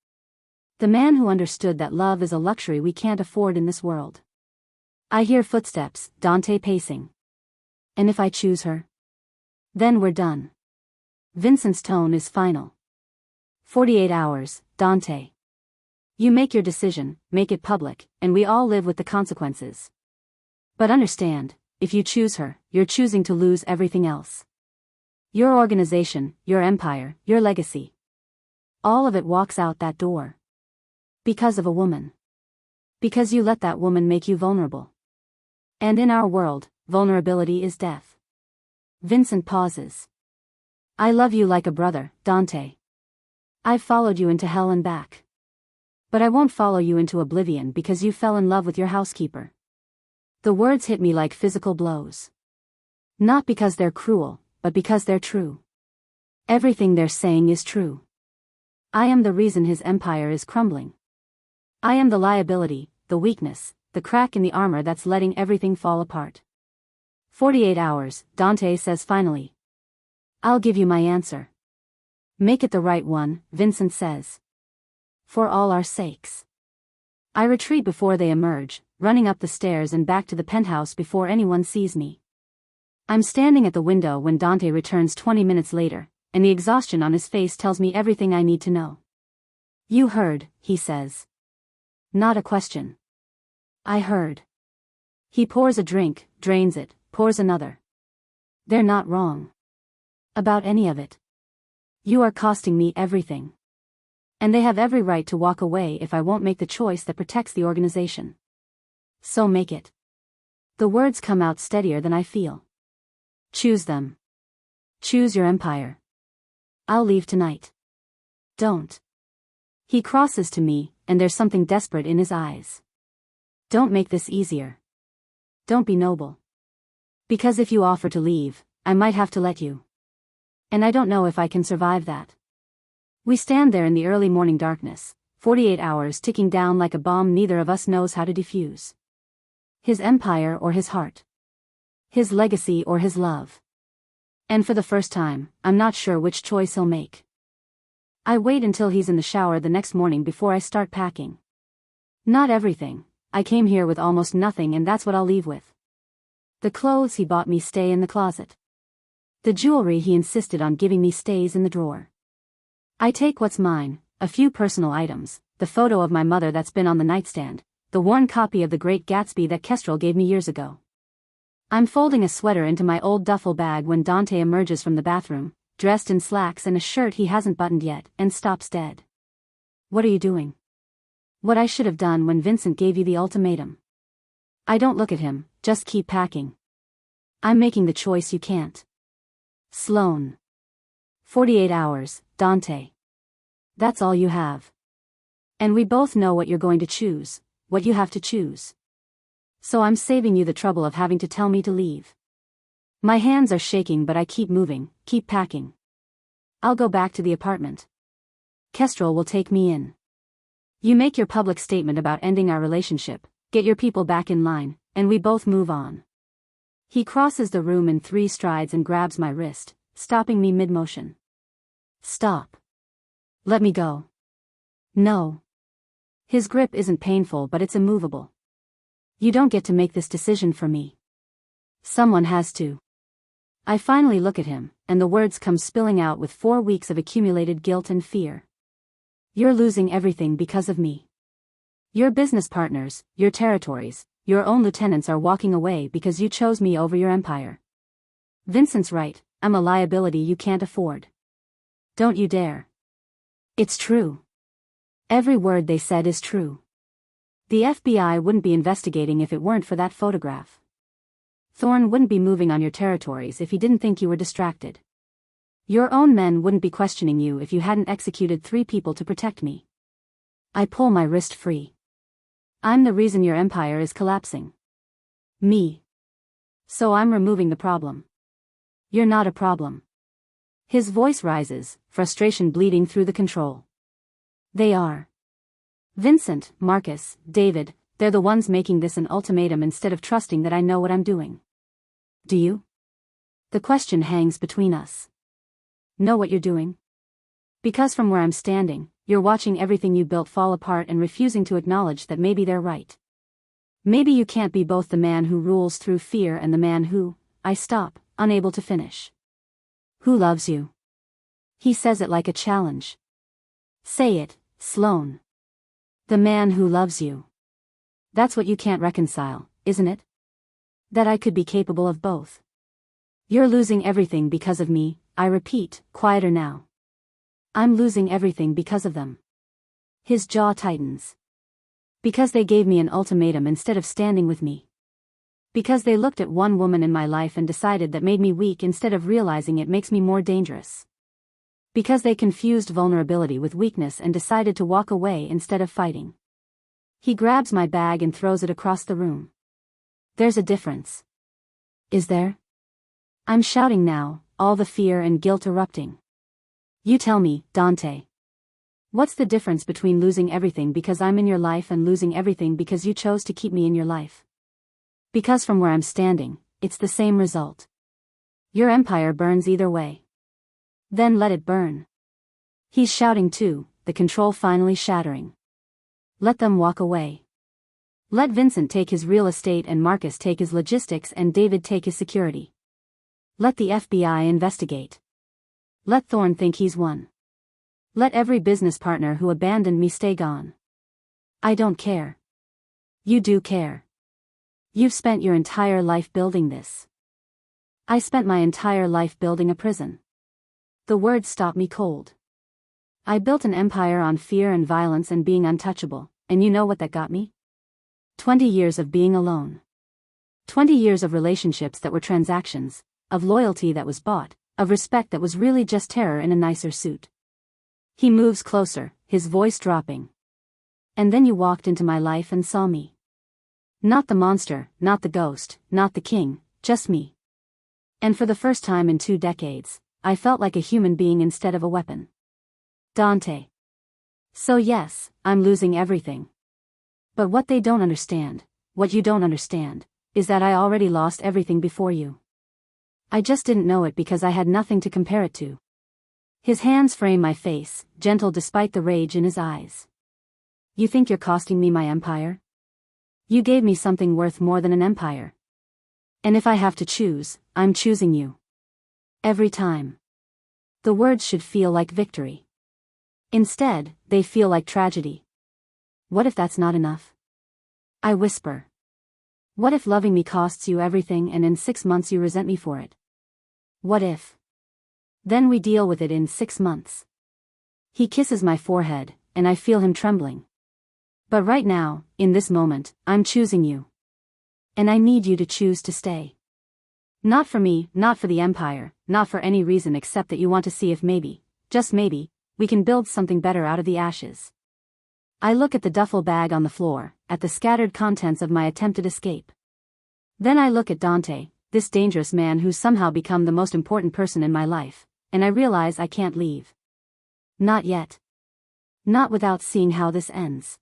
The man who understood that love is a luxury we can't afford in this world. I hear footsteps, Dante pacing. And if I choose her? Then we're done. Vincent's tone is final. 48 hours, Dante. You make your decision, make it public, and we all live with the consequences. But understand, if you choose her, you're choosing to lose everything else. Your organization, your empire, your legacy. All of it walks out that door. Because of a woman. Because you let that woman make you vulnerable. And in our world, vulnerability is death. Vincent pauses. I love you like a brother, Dante. I've followed you into hell and back. But I won't follow you into oblivion because you fell in love with your housekeeper. The words hit me like physical blows. Not because they're cruel, but because they're true. Everything they're saying is true. I am the reason his empire is crumbling. I am the liability, the weakness, the crack in the armor that's letting everything fall apart. 48 hours, Dante says finally. I'll give you my answer. Make it the right one, Vincent says. For all our sakes. I retreat before they emerge, running up the stairs and back to the penthouse before anyone sees me. I'm standing at the window when Dante returns 20 minutes later, and the exhaustion on his face tells me everything I need to know. You heard, he says. Not a question. I heard. He pours a drink, drains it, pours another. They're not wrong. About any of it. You are costing me everything. And they have every right to walk away if I won't make the choice that protects the organization. So make it. The words come out steadier than I feel. Choose them. Choose your empire. I'll leave tonight. Don't. He crosses to me, and there's something desperate in his eyes. Don't make this easier. Don't be noble. Because if you offer to leave, I might have to let you. And I don't know if I can survive that. We stand there in the early morning darkness, 48 hours ticking down like a bomb neither of us knows how to defuse. His empire or his heart. His legacy or his love. And for the first time, I'm not sure which choice he'll make. I wait until he's in the shower the next morning before I start packing. Not everything. I came here with almost nothing and that's what I'll leave with. The clothes he bought me stay in the closet. The jewelry he insisted on giving me stays in the drawer. I take what's mine, a few personal items, the photo of my mother that's been on the nightstand, the worn copy of The Great Gatsby that Kestrel gave me years ago. I'm folding a sweater into my old duffel bag when Dante emerges from the bathroom, dressed in slacks and a shirt he hasn't buttoned yet, and stops dead. What are you doing? What I should have done when Vincent gave you the ultimatum. I don't look at him, just keep packing. I'm making the choice you can't. Sloane. 48 hours, Dante. That's all you have. And we both know what you're going to choose, what you have to choose. So I'm saving you the trouble of having to tell me to leave. My hands are shaking but I keep moving, keep packing. I'll go back to the apartment. Kestrel will take me in. You make your public statement about ending our relationship, get your people back in line, and we both move on. He crosses the room in 3 strides and grabs my wrist, stopping me mid-motion. Stop. Let me go. No. His grip isn't painful but it's immovable. You don't get to make this decision for me. Someone has to. I finally look at him, and the words come spilling out with 4 weeks of accumulated guilt and fear. You're losing everything because of me. Your business partners, your territories, your own lieutenants are walking away because you chose me over your empire. Vincent's right, I'm a liability you can't afford. Don't you dare. It's true. Every word they said is true. The FBI wouldn't be investigating if it weren't for that photograph. Thorne wouldn't be moving on your territories if he didn't think you were distracted. Your own men wouldn't be questioning you if you hadn't executed 3 people to protect me. I pull my wrist free. I'm the reason your empire is collapsing. Me. So I'm removing the problem. You're not a problem. His voice rises, frustration bleeding through the control. They are. Vincent, Marcus, David, they're the ones making this an ultimatum instead of trusting that I know what I'm doing. Do you? The question hangs between us. Know what you're doing? Because from where I'm standing, you're watching everything you built fall apart and refusing to acknowledge that maybe they're right. Maybe you can't be both the man who rules through fear and the man who, I stop, unable to finish. Who loves you? He says it like a challenge. Say it, Sloane. The man who loves you. That's what you can't reconcile, isn't it? That I could be capable of both. You're losing everything because of me, I repeat, quieter now. I'm losing everything because of them. His jaw tightens. Because they gave me an ultimatum instead of standing with me. Because they looked at one woman in my life and decided that made me weak instead of realizing it makes me more dangerous. Because they confused vulnerability with weakness and decided to walk away instead of fighting. He grabs my bag and throws it across the room. There's a difference. Is there? I'm shouting now, all the fear and guilt erupting. You tell me, Dante. What's the difference between losing everything because I'm in your life and losing everything because you chose to keep me in your life? Because from where I'm standing, it's the same result. Your empire burns either way. Then let it burn. He's shouting too, the control finally shattering. Let them walk away. Let Vincent take his real estate and Marcus take his logistics and David take his security. Let the FBI investigate. Let Thorne think he's won. Let every business partner who abandoned me stay gone. I don't care. You do care. You've spent your entire life building this. I spent my entire life building a prison. The words stop me cold. I built an empire on fear and violence and being untouchable, and you know what that got me? 20 years of being alone. 20 years of relationships that were transactions, of loyalty that was bought, of respect that was really just terror in a nicer suit. He moves closer, his voice dropping. And then you walked into my life and saw me. Not the monster, not the ghost, not the king, just me. And for the first time in 2 decades, I felt like a human being instead of a weapon. Dante. So yes, I'm losing everything. But what they don't understand, what you don't understand, is that I already lost everything before you. I just didn't know it because I had nothing to compare it to. His hands frame my face, gentle despite the rage in his eyes. You think you're costing me my empire? You gave me something worth more than an empire. And if I have to choose, I'm choosing you. Every time. The words should feel like victory. Instead, they feel like tragedy. What if that's not enough? I whisper. What if loving me costs you everything and in 6 months you resent me for it? What if? Then we deal with it in 6 months. He kisses my forehead, and I feel him trembling. But right now, in this moment, I'm choosing you. And I need you to choose to stay. Not for me, not for the empire, not for any reason except that you want to see if maybe, just maybe, we can build something better out of the ashes. I look at the duffel bag on the floor, at the scattered contents of my attempted escape. Then I look at Dante, this dangerous man who's somehow become the most important person in my life, and I realize I can't leave. Not yet. Not without seeing how this ends.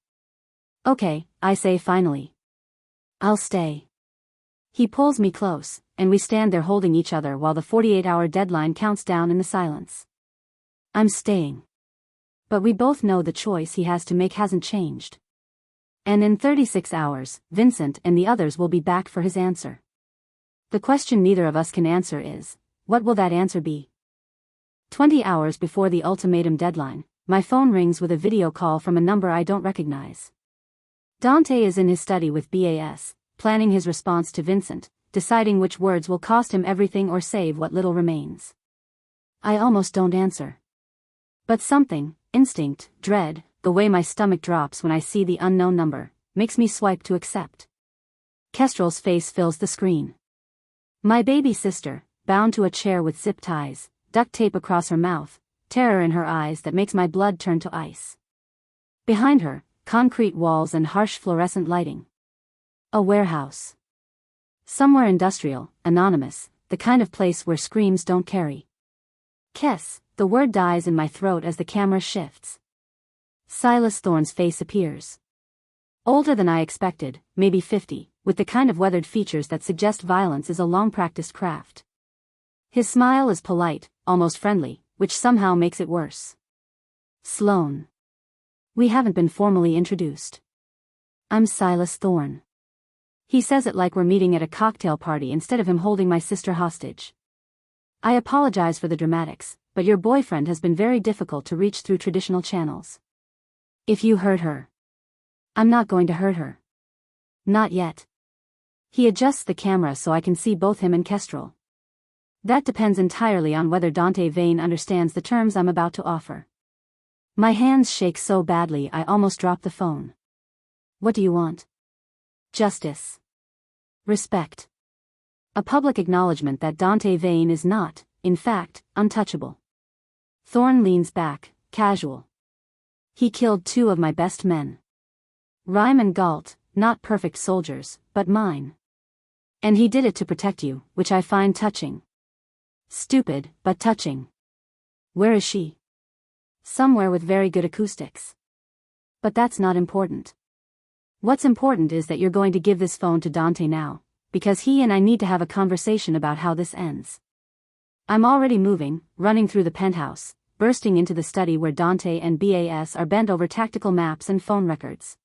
Okay, I say finally. I'll stay. He pulls me close, and we stand there holding each other while the 48-hour deadline counts down in the silence. I'm staying. But we both know the choice he has to make hasn't changed. And in 36 hours, Vincent and the others will be back for his answer. The question neither of us can answer is, what will that answer be? 20 hours before the ultimatum deadline, my phone rings with a video call from a number I don't recognize. Dante is in his study with BAS, planning his response to Vincent, deciding which words will cost him everything or save what little remains. I almost don't answer. But something, instinct, dread, the way my stomach drops when I see the unknown number, makes me swipe to accept. Kestrel's face fills the screen. My baby sister, bound to a chair with zip ties, duct tape across her mouth, terror in her eyes that makes my blood turn to ice. Behind her, concrete walls and harsh fluorescent lighting. A warehouse. Somewhere industrial, anonymous, the kind of place where screams don't carry. Kes, the word dies in my throat as the camera shifts. Silas Thorne's face appears. Older than I expected, maybe 50, with the kind of weathered features that suggest violence is a long-practiced craft. His smile is polite, almost friendly, which somehow makes it worse. Sloane. We haven't been formally introduced. I'm Silas Thorne. He says it like we're meeting at a cocktail party instead of him holding my sister hostage. I apologize for the dramatics, but your boyfriend has been very difficult to reach through traditional channels. If you hurt her. I'm not going to hurt her. Not yet. He adjusts the camera so I can see both him and Kestrel. That depends entirely on whether Dante Vane understands the terms I'm about to offer. My hands shake so badly I almost drop the phone. What do you want? Justice. Respect. A public acknowledgement that Dante Vane is not, in fact, untouchable. Thorne leans back, casual. He killed 2 of my best men. Rhyme and Galt, not perfect soldiers, but mine. And he did it to protect you, which I find touching. Stupid, but touching. Where is she? Somewhere with very good acoustics. But that's not important. What's important is that you're going to give this phone to Dante now, because he and I need to have a conversation about how this ends. I'm already moving, running through the penthouse, bursting into the study where Dante and BAS are bent over tactical maps and phone records.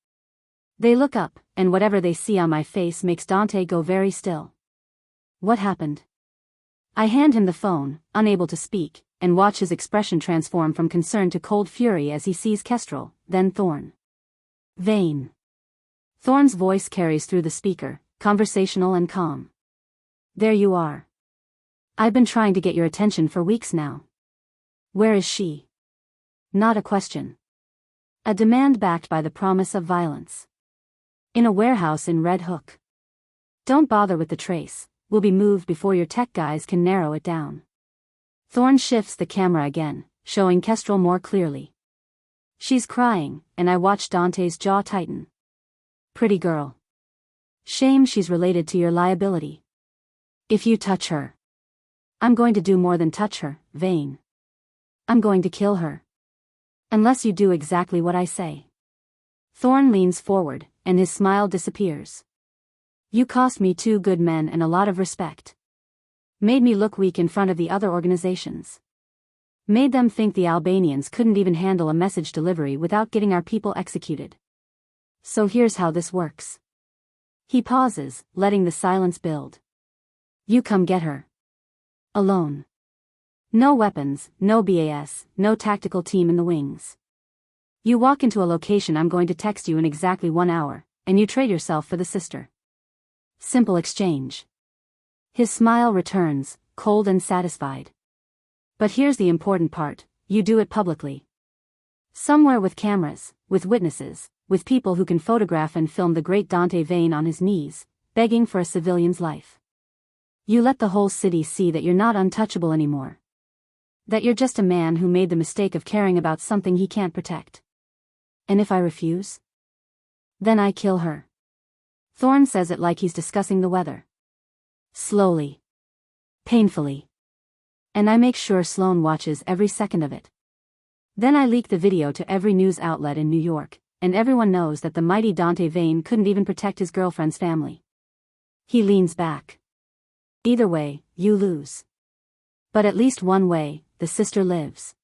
They look up, and whatever they see on my face makes Dante go very still. What happened? I hand him the phone, unable to speak, and watch his expression transform from concern to cold fury as he sees Kestrel, then Thorne. Vane. Thorne's voice carries through the speaker, conversational and calm. There you are. I've been trying to get your attention for weeks now. Where is she? Not a question. A demand backed by the promise of violence. In a warehouse in Red Hook. Don't bother with the trace, we'll be moved before your tech guys can narrow it down. Thorne shifts the camera again, showing Kestrel more clearly. She's crying, and I watch Dante's jaw tighten. Pretty girl. Shame she's related to your liability. If you touch her. I'm going to do more than touch her, Vane. I'm going to kill her. Unless you do exactly what I say. Thorne leans forward, and his smile disappears. You cost me 2 good men and a lot of respect. Made me look weak in front of the other organizations. Made them think the Albanians couldn't even handle a message delivery without getting our people executed. So here's how this works. He pauses, letting the silence build. You come get her. Alone. No weapons, no BAS, no tactical team in the wings. You walk into a location I'm going to text you in exactly 1 hour, and you trade yourself for the sister. Simple exchange. His smile returns, cold and satisfied. But here's the important part, you do it publicly. Somewhere with cameras, with witnesses, with people who can photograph and film the great Dante Vane on his knees, begging for a civilian's life. You let the whole city see that you're not untouchable anymore. That you're just a man who made the mistake of caring about something he can't protect. And if I refuse? Then I kill her. Thorne says it like he's discussing the weather. Slowly. Painfully. And I make sure Sloane watches every second of it. Then I leak the video to every news outlet in New York, and everyone knows that the mighty Dante Vane couldn't even protect his girlfriend's family. He leans back. Either way, you lose. But at least one way, the sister lives.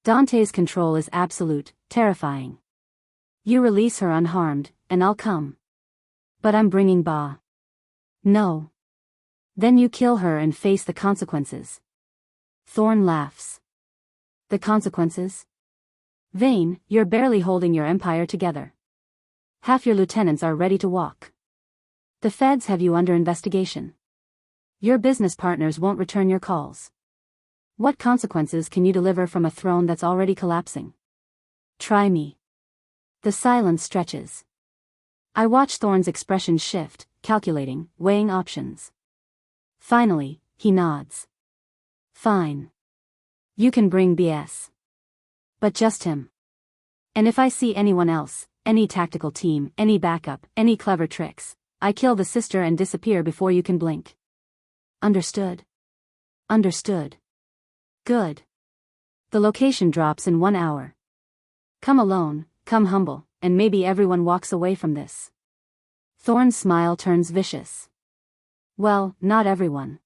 Dante's control is absolute, terrifying. You release her unharmed, and I'll come. But I'm bringing Ba. No. Then you kill her and face the consequences. Thorne laughs. The consequences? Vane, you're barely holding your empire together. Half your lieutenants are ready to walk. The feds have you under investigation. Your business partners won't return your calls. What consequences can you deliver from a throne that's already collapsing? Try me. The silence stretches. I watch Thorne's expression shift, calculating, weighing options. Finally, he nods. Fine. You can bring BS. But just him. And if I see anyone else, any tactical team, any backup, any clever tricks, I kill the sister and disappear before you can blink. Understood? Understood. Good. The location drops in 1 hour. Come alone, come humble, and maybe everyone walks away from this. Thorne's smile turns vicious. Well, not everyone.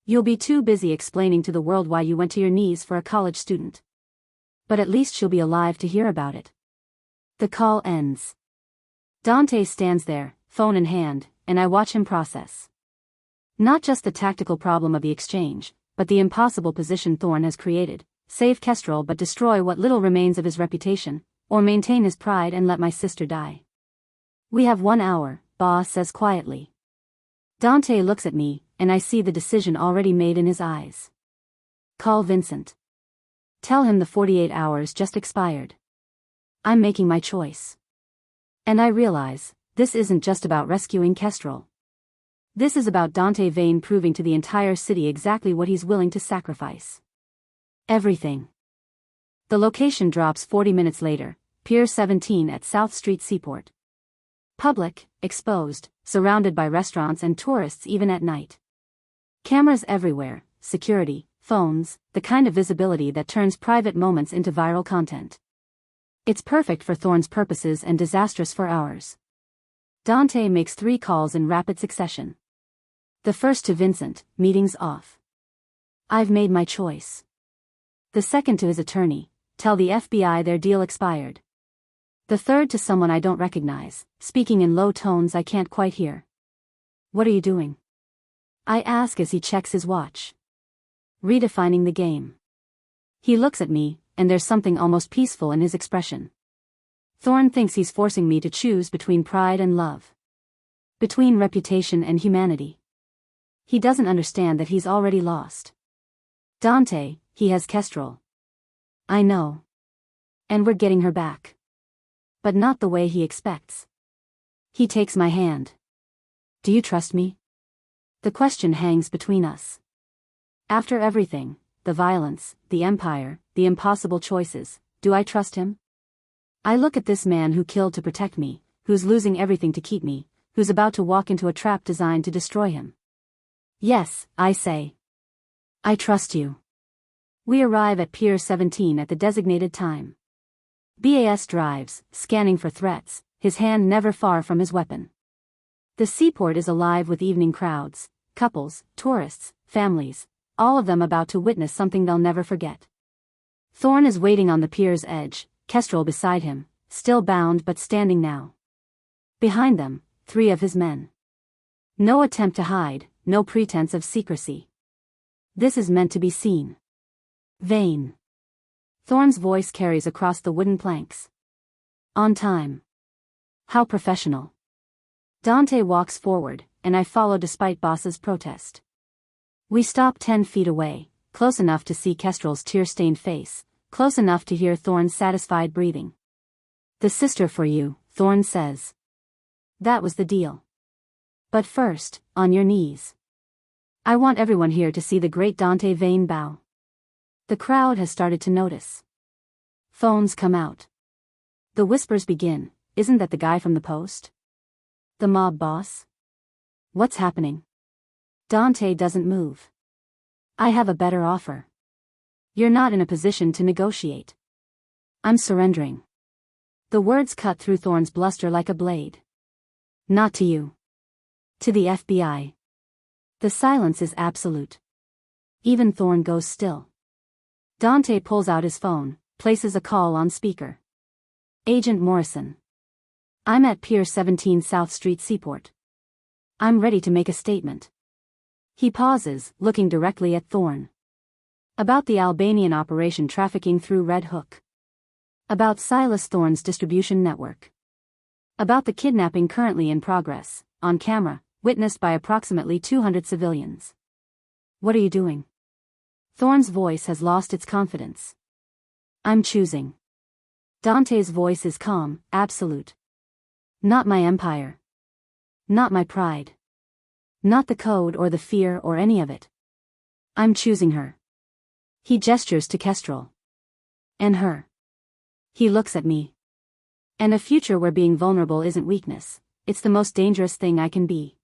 You'll be too busy explaining to the world why you went to your knees for a college student. But at least she'll be alive to hear about it. The call ends. Dante stands there, phone in hand, and I watch him process. Not just the tactical problem of the exchange, but the impossible position Thorne has created: save Kestrel but destroy what little remains of his reputation, or maintain his pride and let my sister die. We have 1 hour, Boss says quietly. Dante looks at me, and I see the decision already made in his eyes. Call Vincent. Tell him the 48 hours just expired. I'm making my choice. And I realize, this isn't just about rescuing Kestrel. This is about Dante Vane proving to the entire city exactly what he's willing to sacrifice. Everything. The location drops 40 minutes later, Pier 17 at South Street Seaport. Public, exposed, surrounded by restaurants and tourists even at night. Cameras everywhere, security, phones, the kind of visibility that turns private moments into viral content. It's perfect for Thorne's purposes and disastrous for ours. Dante makes 3 calls in rapid succession. The first to Vincent, meetings off. I've made my choice. The second to his attorney, tell the FBI their deal expired. The third to someone I don't recognize, speaking in low tones I can't quite hear. What are you doing? I ask as he checks his watch. Redefining the game. He looks at me, and there's something almost peaceful in his expression. Thorne thinks he's forcing me to choose between pride and love. Between reputation and humanity. He doesn't understand that he's already lost. Dante, he has Kestrel. I know. And we're getting her back. But not the way he expects. He takes my hand. Do you trust me? The question hangs between us. After everything, the violence, the empire, the impossible choices, do I trust him? I look at this man who killed to protect me, who's losing everything to keep me, who's about to walk into a trap designed to destroy him. Yes, I say. I trust you. We arrive at Pier 17 at the designated time. BAS drives, scanning for threats, his hand never far from his weapon. The seaport is alive with evening crowds, couples, tourists, families, all of them about to witness something they'll never forget. Thorne is waiting on the pier's edge, Kestrel beside him, still bound but standing now. Behind them, 3 of his men. No attempt to hide, no pretense of secrecy. This is meant to be seen. Vane. Thorne's voice carries across the wooden planks. On time. How professional. Dante walks forward, and I follow despite Boss's protest. We stop 10 feet away, close enough to see Kestrel's tear-stained face, close enough to hear Thorne's satisfied breathing. The sister for you, Thorne says. That was the deal. But first, on your knees. I want everyone here to see the great Dante Vane bow. The crowd has started to notice. Phones come out. The whispers begin. Isn't that the guy from the Post? The mob boss? What's happening? Dante doesn't move. I have a better offer. You're not in a position to negotiate. I'm surrendering. The words cut through Thorne's bluster like a blade. Not to you. To the FBI. The silence is absolute. Even Thorne goes still. Dante pulls out his phone, places a call on speaker. Agent Morrison. I'm at Pier 17 South Street Seaport. I'm ready to make a statement. He pauses, looking directly at Thorne. About the Albanian operation trafficking through Red Hook. About Silas Thorne's distribution network. About the kidnapping currently in progress, on camera, witnessed by approximately 200 civilians. What are you doing? Thorne's voice has lost its confidence. I'm choosing. Dante's voice is calm, absolute. Not my empire. Not my pride. Not the code or the fear or any of it. I'm choosing her. He gestures to Kestrel. And her. He looks at me. And a future where being vulnerable isn't weakness, it's the most dangerous thing I can be.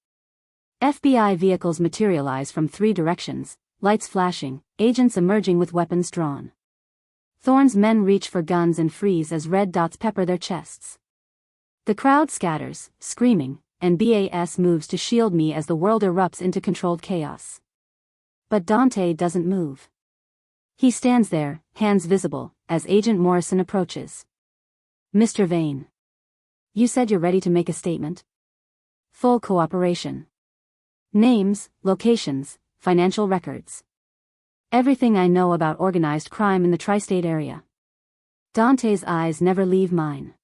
FBI vehicles materialize from 3 directions, lights flashing, agents emerging with weapons drawn. Thorne's men reach for guns and freeze as red dots pepper their chests. The crowd scatters, screaming, and BAS moves to shield me as the world erupts into controlled chaos. But Dante doesn't move. He stands there, hands visible, as Agent Morrison approaches. Mr. Vane. You said you're ready to make a statement? Full cooperation. Names, locations, financial records. Everything I know about organized crime in the tri-state area. Dante's eyes never leave mine.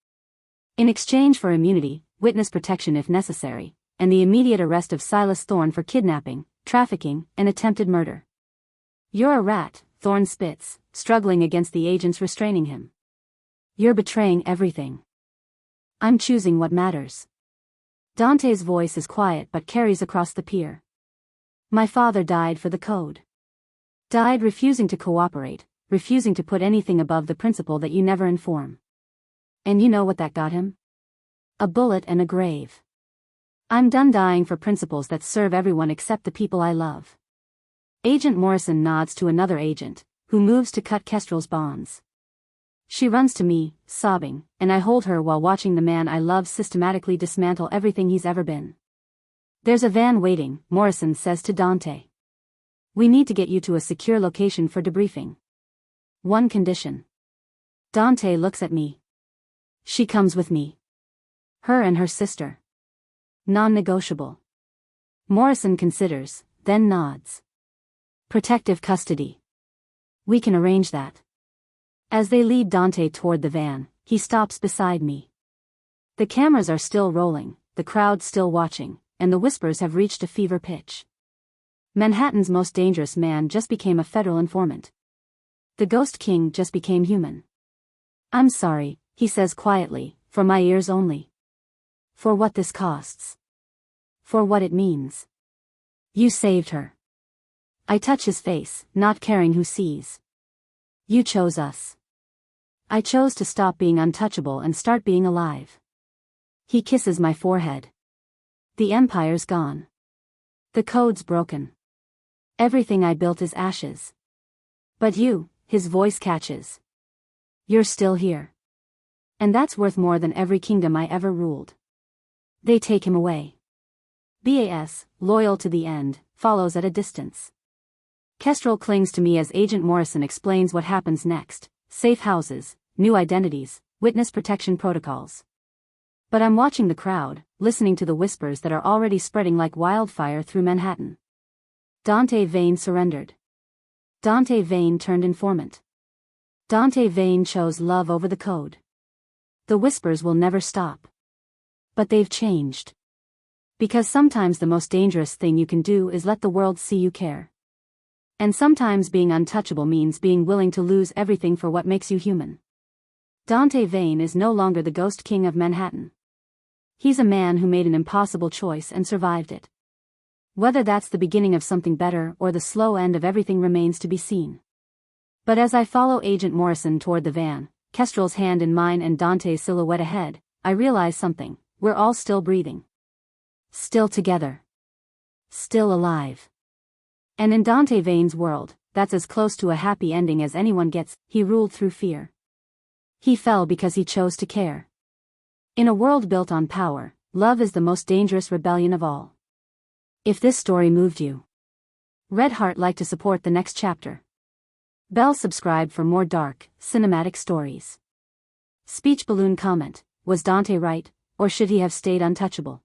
In exchange for immunity, witness protection if necessary, and the immediate arrest of Silas Thorne for kidnapping, trafficking, and attempted murder. You're a rat, Thorne spits, struggling against the agents restraining him. You're betraying everything. I'm choosing what matters. Dante's voice is quiet but carries across the pier. My father died for the code. Died refusing to cooperate, refusing to put anything above the principle that you never inform. And you know what that got him? A bullet and a grave. I'm done dying for principles that serve everyone except the people I love. Agent Morrison nods to another agent, who moves to cut Kestrel's bonds. She runs to me, sobbing, and I hold her while watching the man I love systematically dismantle everything he's ever been. There's a van waiting, Morrison says to Dante. We need to get you to a secure location for debriefing. One condition. Dante looks at me. She comes with me. Her and her sister. Non-negotiable. Morrison considers, then nods. Protective custody. We can arrange that. As they lead Dante toward the van, he stops beside me. The cameras are still rolling, the crowd still watching, and the whispers have reached a fever pitch. Manhattan's most dangerous man just became a federal informant. The Ghost King just became human. I'm sorry, he says quietly, for my ears only. For what this costs. For what it means. You saved her. I touch his face, not caring who sees. You chose us. I chose to stop being untouchable and start being alive. He kisses my forehead. The empire's gone. The code's broken. Everything I built is ashes. But you, his voice catches. You're still here. And that's worth more than every kingdom I ever ruled. They take him away. BAS, loyal to the end, follows at a distance. Kestrel clings to me as Agent Morrison explains what happens next: safe houses, new identities, witness protection protocols. But I'm watching the crowd, listening to the whispers that are already spreading like wildfire through Manhattan. Dante Vane surrendered. Dante Vane turned informant. Dante Vane chose love over the code. The whispers will never stop. But they've changed. Because sometimes the most dangerous thing you can do is let the world see you care. And sometimes being untouchable means being willing to lose everything for what makes you human. Dante Vane is no longer the Ghost King of Manhattan. He's a man who made an impossible choice and survived it. Whether that's the beginning of something better or the slow end of everything remains to be seen. But as I follow Agent Morrison toward the van, Kestrel's hand in mine and Dante's silhouette ahead, I realize something: we're all still breathing. Still together. Still alive. And in Dante Vane's world, that's as close to a happy ending as anyone gets. He ruled through fear. He fell because he chose to care. In a world built on power, love is the most dangerous rebellion of all. If this story moved you, red heart like to support the next chapter. Bell subscribe for more dark, cinematic stories. Speech balloon comment: was Dante right, or should he have stayed untouchable?